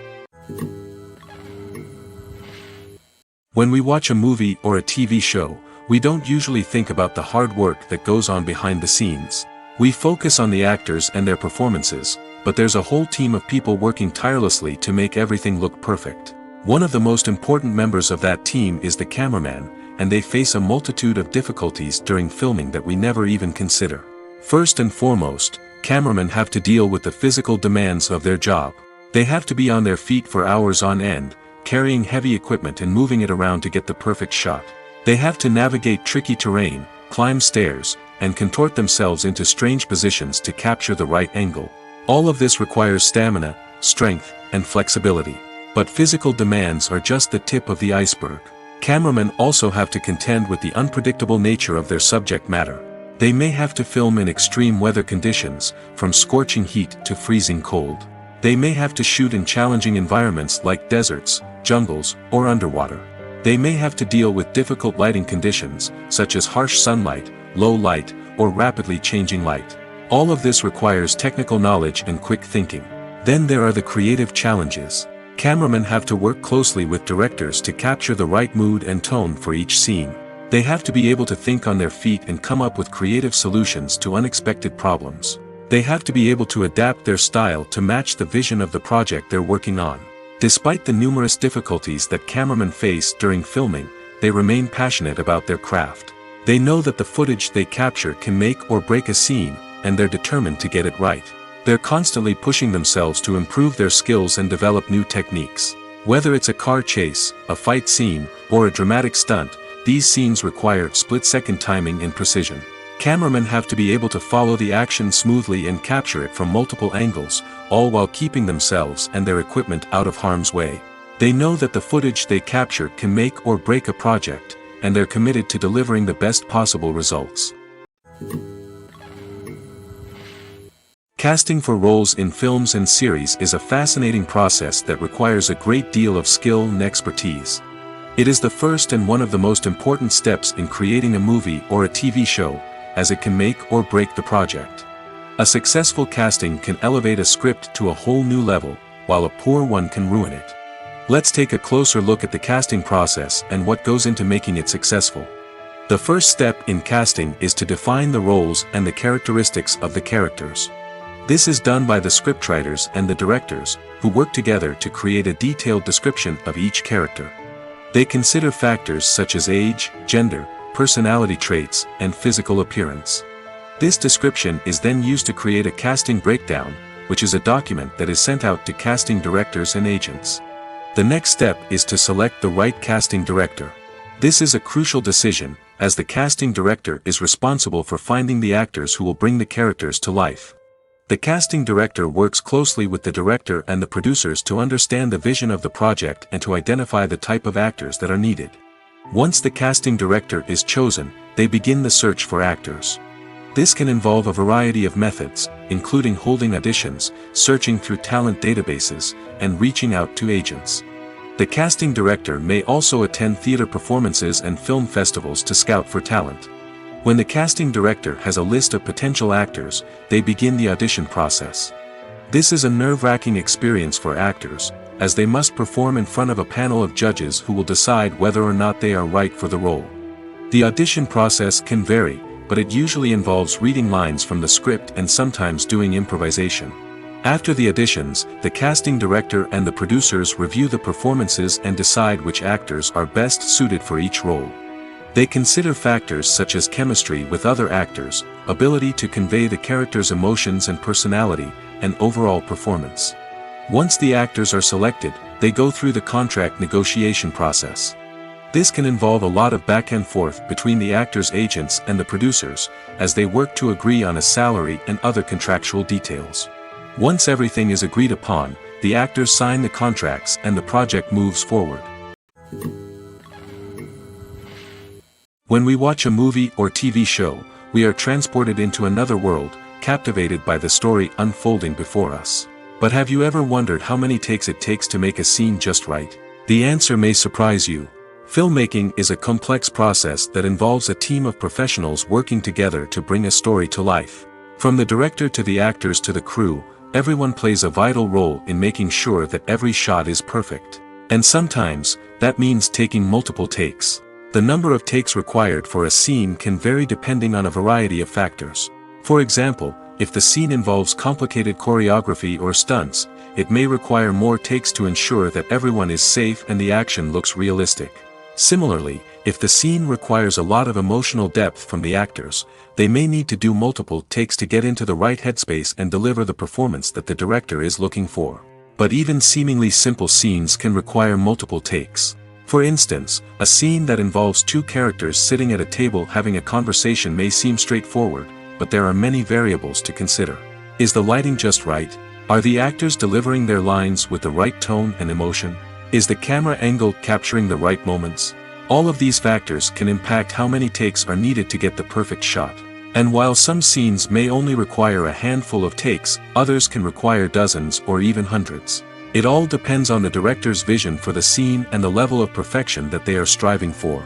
When we watch a movie or a TV show, we don't usually think about the hard work that goes on behind the scenes. We focus on the actors and their performances, but there's a whole team of people working tirelessly to make everything look perfect. One of the most important members of that team is the cameraman, and they face a multitude of difficulties during filming that we never even consider. First and foremost, cameramen have to deal with the physical demands of their job. They have to be on their feet for hours on end, carrying heavy equipment and moving it around to get the perfect shot. They have to navigate tricky terrain, climb stairs, and contort themselves into strange positions to capture the right angle. All of this requires stamina, strength, and flexibility. But physical demands are just the tip of the iceberg. Cameramen also have to contend with the unpredictable nature of their subject matter. They may have to film in extreme weather conditions, from scorching heat to freezing cold. They may have to shoot in challenging environments like deserts, jungles, or underwater. They may have to deal with difficult lighting conditions, such as harsh sunlight, low light, or rapidly changing light. All of this requires technical knowledge and quick thinking. Then there are the creative challenges. Cameramen have to work closely with directors to capture the right mood and tone for each scene. They have to be able to think on their feet and come up with creative solutions to unexpected problems. They have to be able to adapt their style to match the vision of the project they're working on. Despite the numerous difficulties that cameramen face during filming, they remain passionate about their craft. They know that the footage they capture can make or break a scene, and they're determined to get it right. They're constantly pushing themselves to improve their skills and develop new techniques. Whether it's a car chase, a fight scene, or a dramatic stunt, these scenes require split-second timing and precision. Cameramen have to be able to follow the action smoothly and capture it from multiple angles, all while keeping themselves and their equipment out of harm's way. They know that the footage they capture can make or break a project, and they're committed to delivering the best possible results. Casting for roles in films and series is a fascinating process that requires a great deal of skill and expertise. It is the first and one of the most important steps in creating a movie or a TV show, as it can make or break the project. A successful casting can elevate a script to a whole new level, while a poor one can ruin it. Let's take a closer look at the casting process and what goes into making it successful. The first step in casting is to define the roles and the characteristics of the characters. This is done by the scriptwriters and the directors, who work together to create a detailed description of each character. They consider factors such as age, gender, personality traits, and physical appearance. This description is then used to create a casting breakdown, which is a document that is sent out to casting directors and agents. The next step is to select the right casting director. This is a crucial decision, as the casting director is responsible for finding the actors who will bring the characters to life. The casting director works closely with the director and the producers to understand the vision of the project and to identify the type of actors that are needed. Once the casting director is chosen, they begin the search for actors. This can involve a variety of methods, including holding auditions, searching through talent databases, and reaching out to agents. The casting director may also attend theater performances and film festivals to scout for talent. When the casting director has a list of potential actors, they begin the audition process. This is a nerve-wracking experience for actors, as they must perform in front of a panel of judges who will decide whether or not they are right for the role. The audition process can vary, but it usually involves reading lines from the script and sometimes doing improvisation. After the auditions, the casting director and the producers review the performances and decide which actors are best suited for each role. They consider factors such as chemistry with other actors, ability to convey the character's emotions and personality, and overall performance. Once the actors are selected, they go through the contract negotiation process. This can involve a lot of back and forth between the actors' agents and the producers, as they work to agree on a salary and other contractual details. Once everything is agreed upon, the actors sign the contracts and the project moves forward. When we watch a movie or TV show, we are transported into another world, captivated by the story unfolding before us. But have you ever wondered how many takes it takes to make a scene just right? The answer may surprise you. Filmmaking is a complex process that involves a team of professionals working together to bring a story to life. From the director to the actors to the crew, everyone plays a vital role in making sure that every shot is perfect. And sometimes, that means taking multiple takes. The number of takes required for a scene can vary depending on a variety of factors. For example, if the scene involves complicated choreography or stunts, it may require more takes to ensure that everyone is safe and the action looks realistic. Similarly, if the scene requires a lot of emotional depth from the actors, they may need to do multiple takes to get into the right headspace and deliver the performance that the director is looking for. But even seemingly simple scenes can require multiple takes. For instance, a scene that involves two characters sitting at a table having a conversation may seem straightforward, but there are many variables to consider. Is the lighting just right? Are the actors delivering their lines with the right tone and emotion? Is the camera angle capturing the right moments? All of these factors can impact how many takes are needed to get the perfect shot. And while some scenes may only require a handful of takes, others can require dozens or even hundreds. It all depends on the director's vision for the scene and the level of perfection that they are striving for.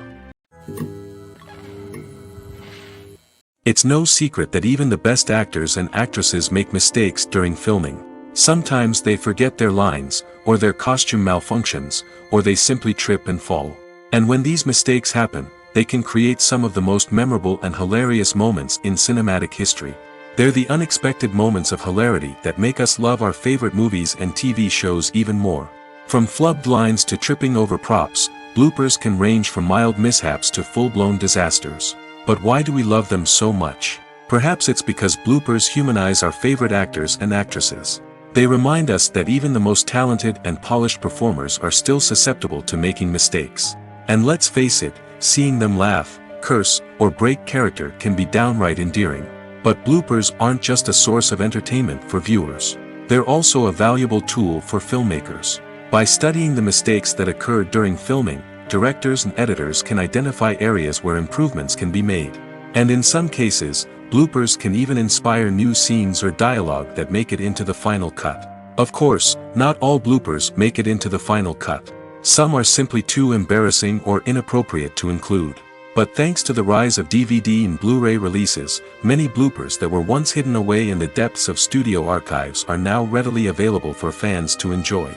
It's no secret that even the best actors and actresses make mistakes during filming. Sometimes they forget their lines, or their costume malfunctions, or they simply trip and fall. And when these mistakes happen, they can create some of the most memorable and hilarious moments in cinematic history. They're the unexpected moments of hilarity that make us love our favorite movies and TV shows even more. From flubbed lines to tripping over props, bloopers can range from mild mishaps to full-blown disasters. But why do we love them so much? Perhaps it's because bloopers humanize our favorite actors and actresses. They remind us that even the most talented and polished performers are still susceptible to making mistakes. And let's face it, seeing them laugh, curse, or break character can be downright endearing. But bloopers aren't just a source of entertainment for viewers. They're also a valuable tool for filmmakers. By studying the mistakes that occurred during filming, directors and editors can identify areas where improvements can be made. And in some cases, bloopers can even inspire new scenes or dialogue that make it into the final cut. Of course, not all bloopers make it into the final cut. Some are simply too embarrassing or inappropriate to include. But thanks to the rise of DVD and Blu-ray releases, many bloopers that were once hidden away in the depths of studio archives are now readily available for fans to enjoy.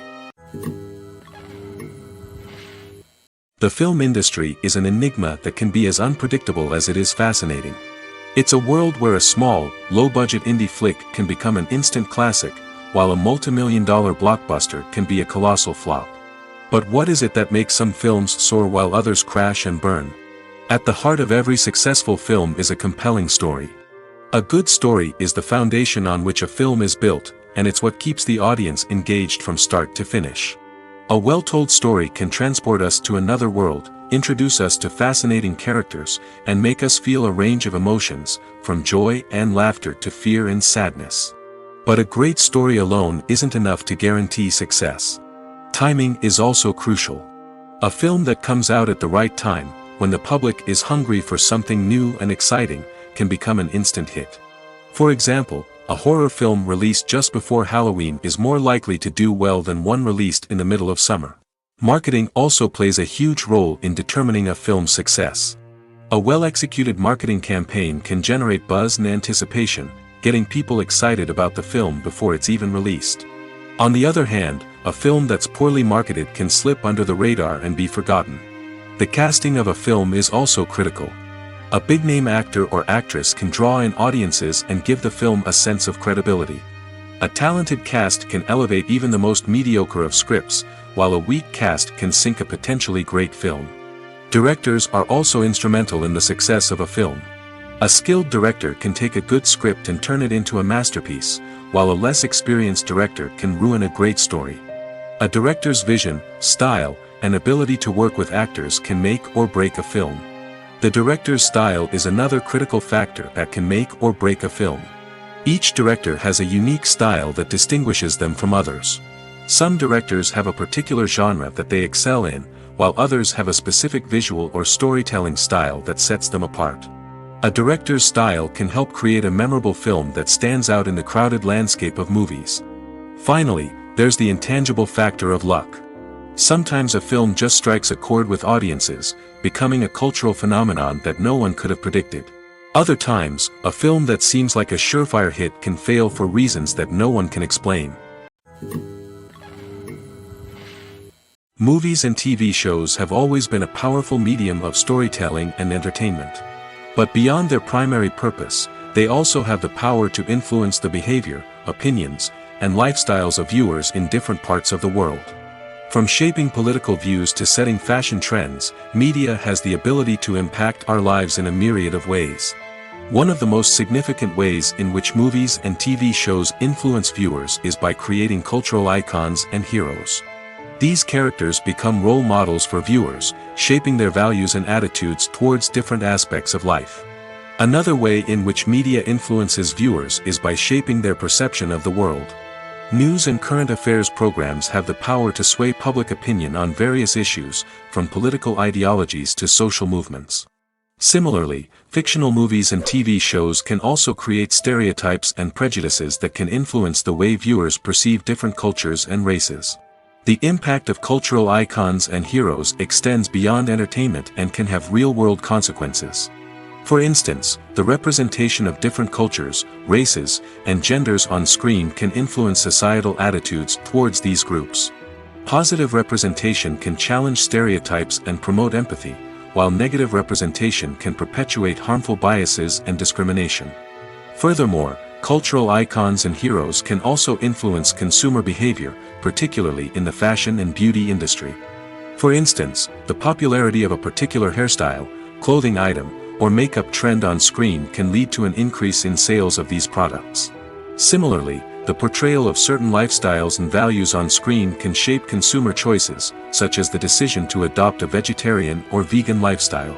The film industry is an enigma that can be as unpredictable as it is fascinating. It's a world where a small, low-budget indie flick can become an instant classic, while a multi-million-dollar blockbuster can be a colossal flop. But what is it that makes some films soar while others crash and burn? At the heart of every successful film is a compelling story. A good story is the foundation on which a film is built, and it's what keeps the audience engaged from start to finish. A well-told story can transport us to another world, introduce us to fascinating characters, and make us feel a range of emotions, from joy and laughter to fear and sadness. But a great story alone isn't enough to guarantee success. Timing is also crucial. A film that comes out at the right time, when the public is hungry for something new and exciting, can become an instant hit. For example, a horror film released just before Halloween is more likely to do well than one released in the middle of summer. Marketing also plays a huge role in determining a film's success. A well-executed marketing campaign can generate buzz and anticipation, getting people excited about the film before it's even released. On the other hand, a film that's poorly marketed can slip under the radar and be forgotten. The casting of a film is also critical. A big-name actor or actress can draw in audiences and give the film a sense of credibility. A talented cast can elevate even the most mediocre of scripts, while a weak cast can sink a potentially great film. Directors are also instrumental in the success of a film. A skilled director can take a good script and turn it into a masterpiece, while a less experienced director can ruin a great story. A director's vision, style, and ability to work with actors can make or break a film. The director's style is another critical factor that can make or break a film. Each director has a unique style that distinguishes them from others. Some directors have a particular genre that they excel in, while others have a specific visual or storytelling style that sets them apart. A director's style can help create a memorable film that stands out in the crowded landscape of movies. Finally, there's the intangible factor of luck. Sometimes a film just strikes a chord with audiences, becoming a cultural phenomenon that no one could have predicted. Other times, a film that seems like a surefire hit can fail for reasons that no one can explain. Movies and TV shows have always been a powerful medium of storytelling and entertainment. But beyond their primary purpose, they also have the power to influence the behavior, opinions, and lifestyles of viewers in different parts of the world. From shaping political views to setting fashion trends, media has the ability to impact our lives in a myriad of ways. One of the most significant ways in which movies and TV shows influence viewers is by creating cultural icons and heroes. These characters become role models for viewers, shaping their values and attitudes towards different aspects of life. Another way in which media influences viewers is by shaping their perception of the world. News and current affairs programs have the power to sway public opinion on various issues, from political ideologies to social movements. Similarly, fictional movies and TV shows can also create stereotypes and prejudices that can influence the way viewers perceive different cultures and races. The impact of cultural icons and heroes extends beyond entertainment and can have real-world consequences. For instance, the representation of different cultures, races, and genders on screen can influence societal attitudes towards these groups. Positive representation can challenge stereotypes and promote empathy, while negative representation can perpetuate harmful biases and discrimination. Furthermore, cultural icons and heroes can also influence consumer behavior, particularly in the fashion and beauty industry. For instance, the popularity of a particular hairstyle, clothing item, or makeup trend on screen can lead to an increase in sales of these products. Similarly, the portrayal of certain lifestyles and values on screen can shape consumer choices, such as the decision to adopt a vegetarian or vegan lifestyle.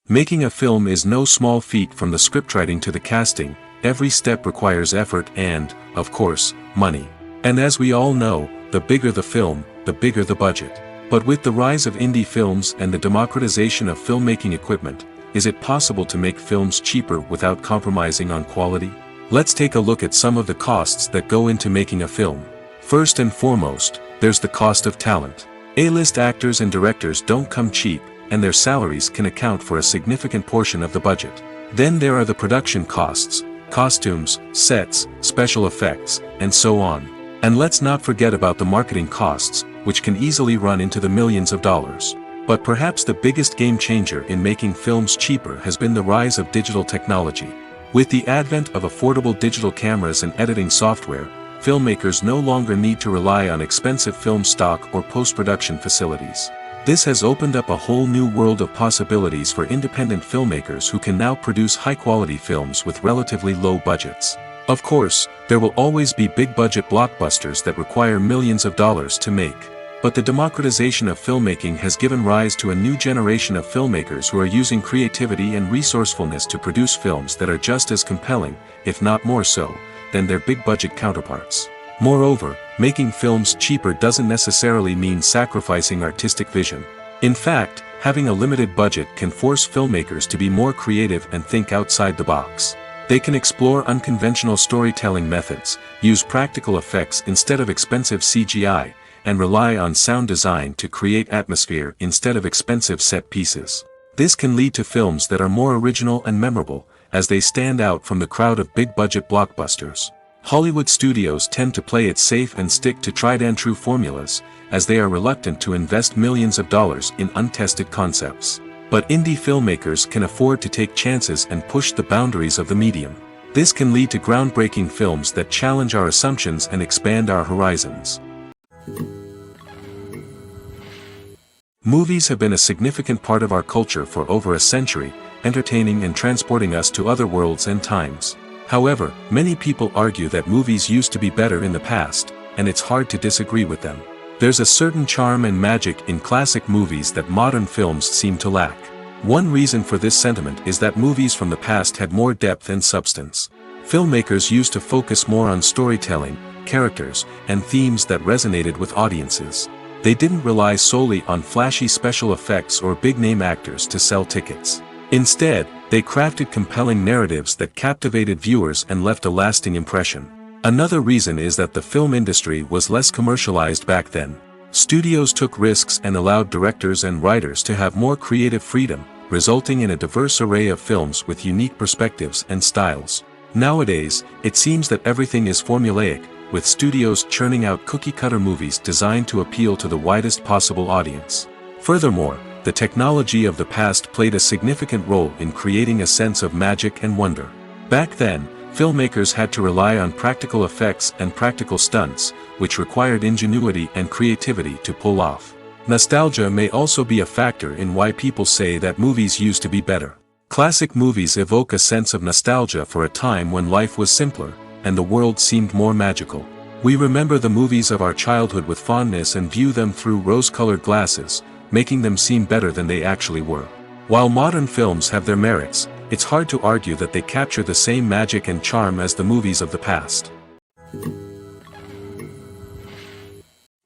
Making a film is no small feat. From the scriptwriting to the casting, every step requires effort and, of course, money. And as we all know, the bigger the film, the bigger the budget. But with the rise of indie films and the democratization of filmmaking equipment, is it possible to make films cheaper without compromising on quality? Let's take a look at some of the costs that go into making a film. First and foremost, there's the cost of talent. A-list actors and directors don't come cheap, and their salaries can account for a significant portion of the budget. Then there are the production costs, costumes, sets, special effects, and so on. And let's not forget about the marketing costs, which can easily run into the millions of dollars. But perhaps the biggest game changer in making films cheaper has been the rise of digital technology. With the advent of affordable digital cameras and editing software, filmmakers no longer need to rely on expensive film stock or post-production facilities. This has opened up a whole new world of possibilities for independent filmmakers who can now produce high-quality films with relatively low budgets. Of course, there will always be big-budget blockbusters that require millions of dollars to make. But the democratization of filmmaking has given rise to a new generation of filmmakers who are using creativity and resourcefulness to produce films that are just as compelling, if not more so, than their big-budget counterparts. Moreover, making films cheaper doesn't necessarily mean sacrificing artistic vision. In fact, having a limited budget can force filmmakers to be more creative and think outside the box. They can explore unconventional storytelling methods, use practical effects instead of expensive CGI, and rely on sound design to create atmosphere instead of expensive set pieces. This can lead to films that are more original and memorable, as they stand out from the crowd of big-budget blockbusters. Hollywood studios tend to play it safe and stick to tried-and-true formulas, as they are reluctant to invest millions of dollars in untested concepts. But indie filmmakers can afford to take chances and push the boundaries of the medium. This can lead to groundbreaking films that challenge our assumptions and expand our horizons. Movies have been a significant part of our culture for over a century, entertaining and transporting us to other worlds and times. However, many people argue that movies used to be better in the past, and it's hard to disagree with them. There's a certain charm and magic in classic movies that modern films seem to lack. One reason for this sentiment is that movies from the past had more depth and substance. Filmmakers used to focus more on storytelling, characters, and themes that resonated with audiences. They didn't rely solely on flashy special effects or big-name actors to sell tickets. Instead, they crafted compelling narratives that captivated viewers and left a lasting impression. Another reason is that the film industry was less commercialized back then. Studios took risks and allowed directors and writers to have more creative freedom, resulting in a diverse array of films with unique perspectives and styles. Nowadays, it seems that everything is formulaic, with studios churning out cookie-cutter movies designed to appeal to the widest possible audience. Furthermore, the technology of the past played a significant role in creating a sense of magic and wonder. Back then, filmmakers had to rely on practical effects and practical stunts, which required ingenuity and creativity to pull off. Nostalgia may also be a factor in why people say that movies used to be better. Classic movies evoke a sense of nostalgia for a time when life was simpler, and the world seemed more magical. We remember the movies of our childhood with fondness and view them through rose-colored glasses, making them seem better than they actually were. While modern films have their merits, it's hard to argue that they capture the same magic and charm as the movies of the past.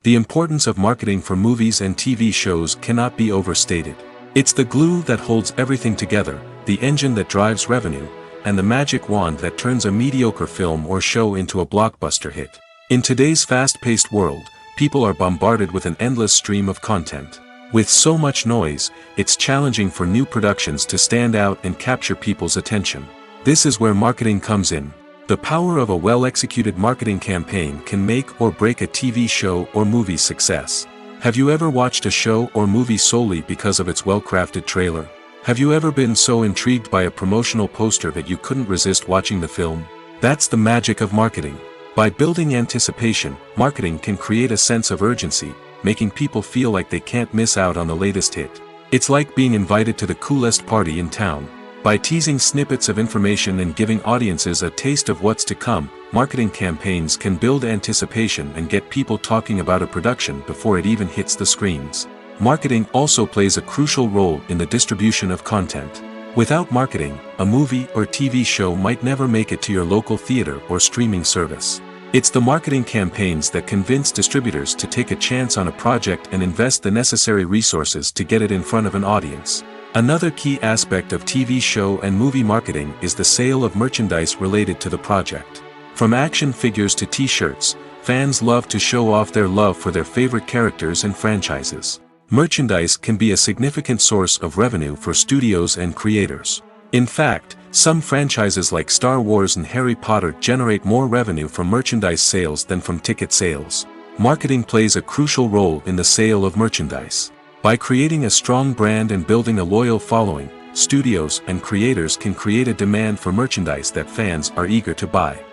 The importance of marketing for movies and TV shows cannot be overstated. It's the glue that holds everything together, the engine that drives revenue, and the magic wand that turns a mediocre film or show into a blockbuster hit. In today's fast-paced world, people are bombarded with an endless stream of content. With so much noise, it's challenging for new productions to stand out and capture people's attention. This is where marketing comes in. The power of a well-executed marketing campaign can make or break a TV show or movie's success. Have you ever watched a show or movie solely because of its well-crafted trailer? Have you ever been so intrigued by a promotional poster that you couldn't resist watching the film? That's the magic of marketing. By building anticipation, marketing can create a sense of urgency, making people feel like they can't miss out on the latest hit. It's like being invited to the coolest party in town. By teasing snippets of information and giving audiences a taste of what's to come, marketing campaigns can build anticipation and get people talking about a production before it even hits the screens. Marketing also plays a crucial role in the distribution of content. Without marketing, a movie or TV show might never make it to your local theater or streaming service. It's the marketing campaigns that convince distributors to take a chance on a project and invest the necessary resources to get it in front of an audience. Another key aspect of TV show and movie marketing is the sale of merchandise related to the project. From action figures to t-shirts, fans love to show off their love for their favorite characters and franchises. Merchandise can be a significant source of revenue for studios and creators. In fact, some franchises like Star Wars and Harry Potter generate more revenue from merchandise sales than from ticket sales. Marketing plays a crucial role in the sale of merchandise. By creating a strong brand and building a loyal following, studios and creators can create a demand for merchandise that fans are eager to buy.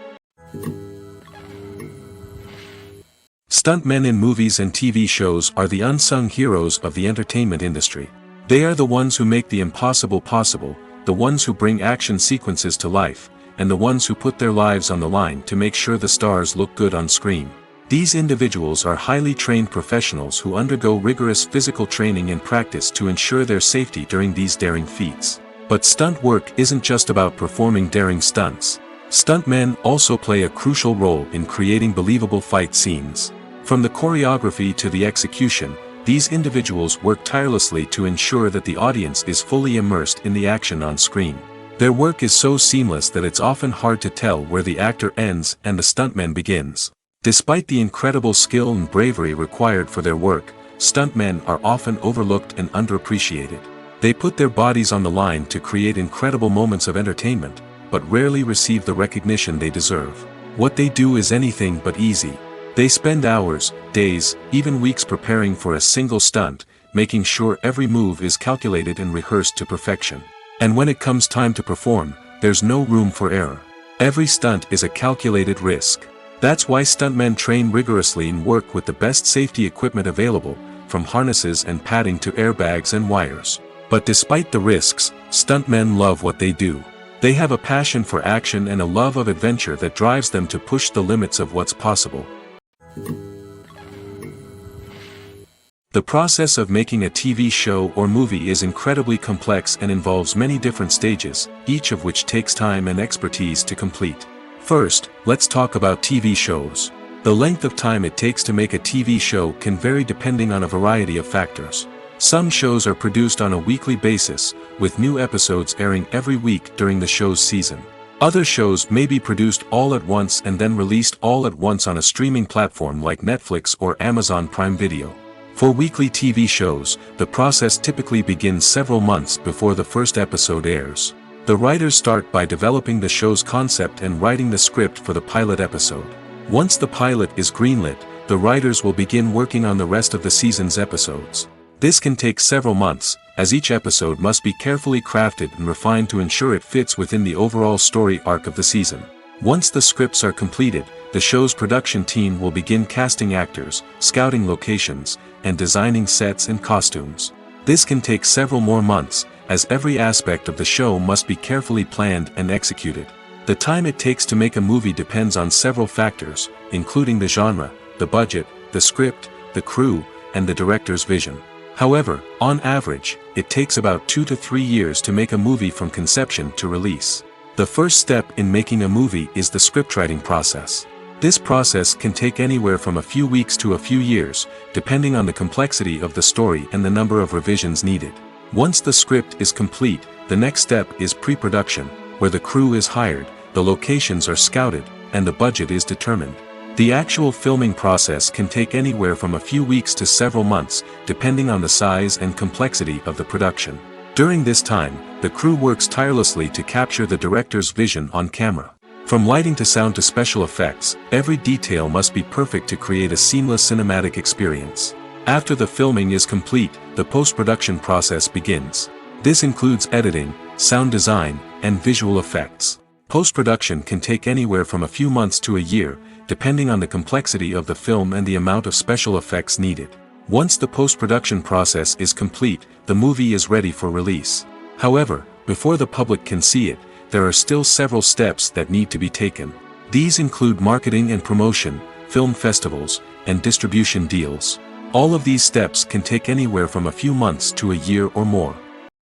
Stuntmen in movies and TV shows are the unsung heroes of the entertainment industry. They are the ones who make the impossible possible, the ones who bring action sequences to life, and the ones who put their lives on the line to make sure the stars look good on screen. These individuals are highly trained professionals who undergo rigorous physical training and practice to ensure their safety during these daring feats. But stunt work isn't just about performing daring stunts. Stuntmen also play a crucial role in creating believable fight scenes. From the choreography to the execution, these individuals work tirelessly to ensure that the audience is fully immersed in the action on screen. Their work is so seamless that it's often hard to tell where the actor ends and the stuntman begins. Despite the incredible skill and bravery required for their work, stuntmen are often overlooked and underappreciated. They put their bodies on the line to create incredible moments of entertainment, but rarely receive the recognition they deserve. What they do is anything but easy. They spend hours, days, even weeks preparing for a single stunt, making sure every move is calculated and rehearsed to perfection. And when it comes time to perform, there's no room for error. Every stunt is a calculated risk. That's why stuntmen train rigorously and work with the best safety equipment available, from harnesses and padding to airbags and wires. But despite the risks, stuntmen love what they do. They have a passion for action and a love of adventure that drives them to push the limits of what's possible. The process of making a TV show or movie is incredibly complex and involves many different stages, each of which takes time and expertise to complete. First, let's talk about TV shows. The length of time it takes to make a TV show can vary depending on a variety of factors. Some shows are produced on a weekly basis, with new episodes airing every week during the show's season. Other shows may be produced all at once and then released all at once on a streaming platform like Netflix or Amazon Prime Video. For weekly TV shows, the process typically begins several months before the first episode airs. The writers start by developing the show's concept and writing the script for the pilot episode. Once the pilot is greenlit, the writers will begin working on the rest of the season's episodes. This can take several months, as each episode must be carefully crafted and refined to ensure it fits within the overall story arc of the season. Once the scripts are completed, the show's production team will begin casting actors, scouting locations, and designing sets and costumes. This can take several more months, as every aspect of the show must be carefully planned and executed. The time it takes to make a movie depends on several factors, including the genre, the budget, the script, the crew, and the director's vision. However, on average, it takes about 2 to 3 years to make a movie from conception to release. The first step in making a movie is the scriptwriting process. This process can take anywhere from a few weeks to a few years, depending on the complexity of the story and the number of revisions needed. Once the script is complete, the next step is pre-production, where the crew is hired, the locations are scouted, and the budget is determined. The actual filming process can take anywhere from a few weeks to several months, depending on the size and complexity of the production. During this time, the crew works tirelessly to capture the director's vision on camera. From lighting to sound to special effects, every detail must be perfect to create a seamless cinematic experience. After the filming is complete, the post-production process begins. This includes editing, sound design, and visual effects. Post-production can take anywhere from a few months to a year, depending on the complexity of the film and the amount of special effects needed. Once the post-production process is complete, the movie is ready for release. However, before the public can see it, there are still several steps that need to be taken. These include marketing and promotion, film festivals, and distribution deals. All of these steps can take anywhere from a few months to a year or more.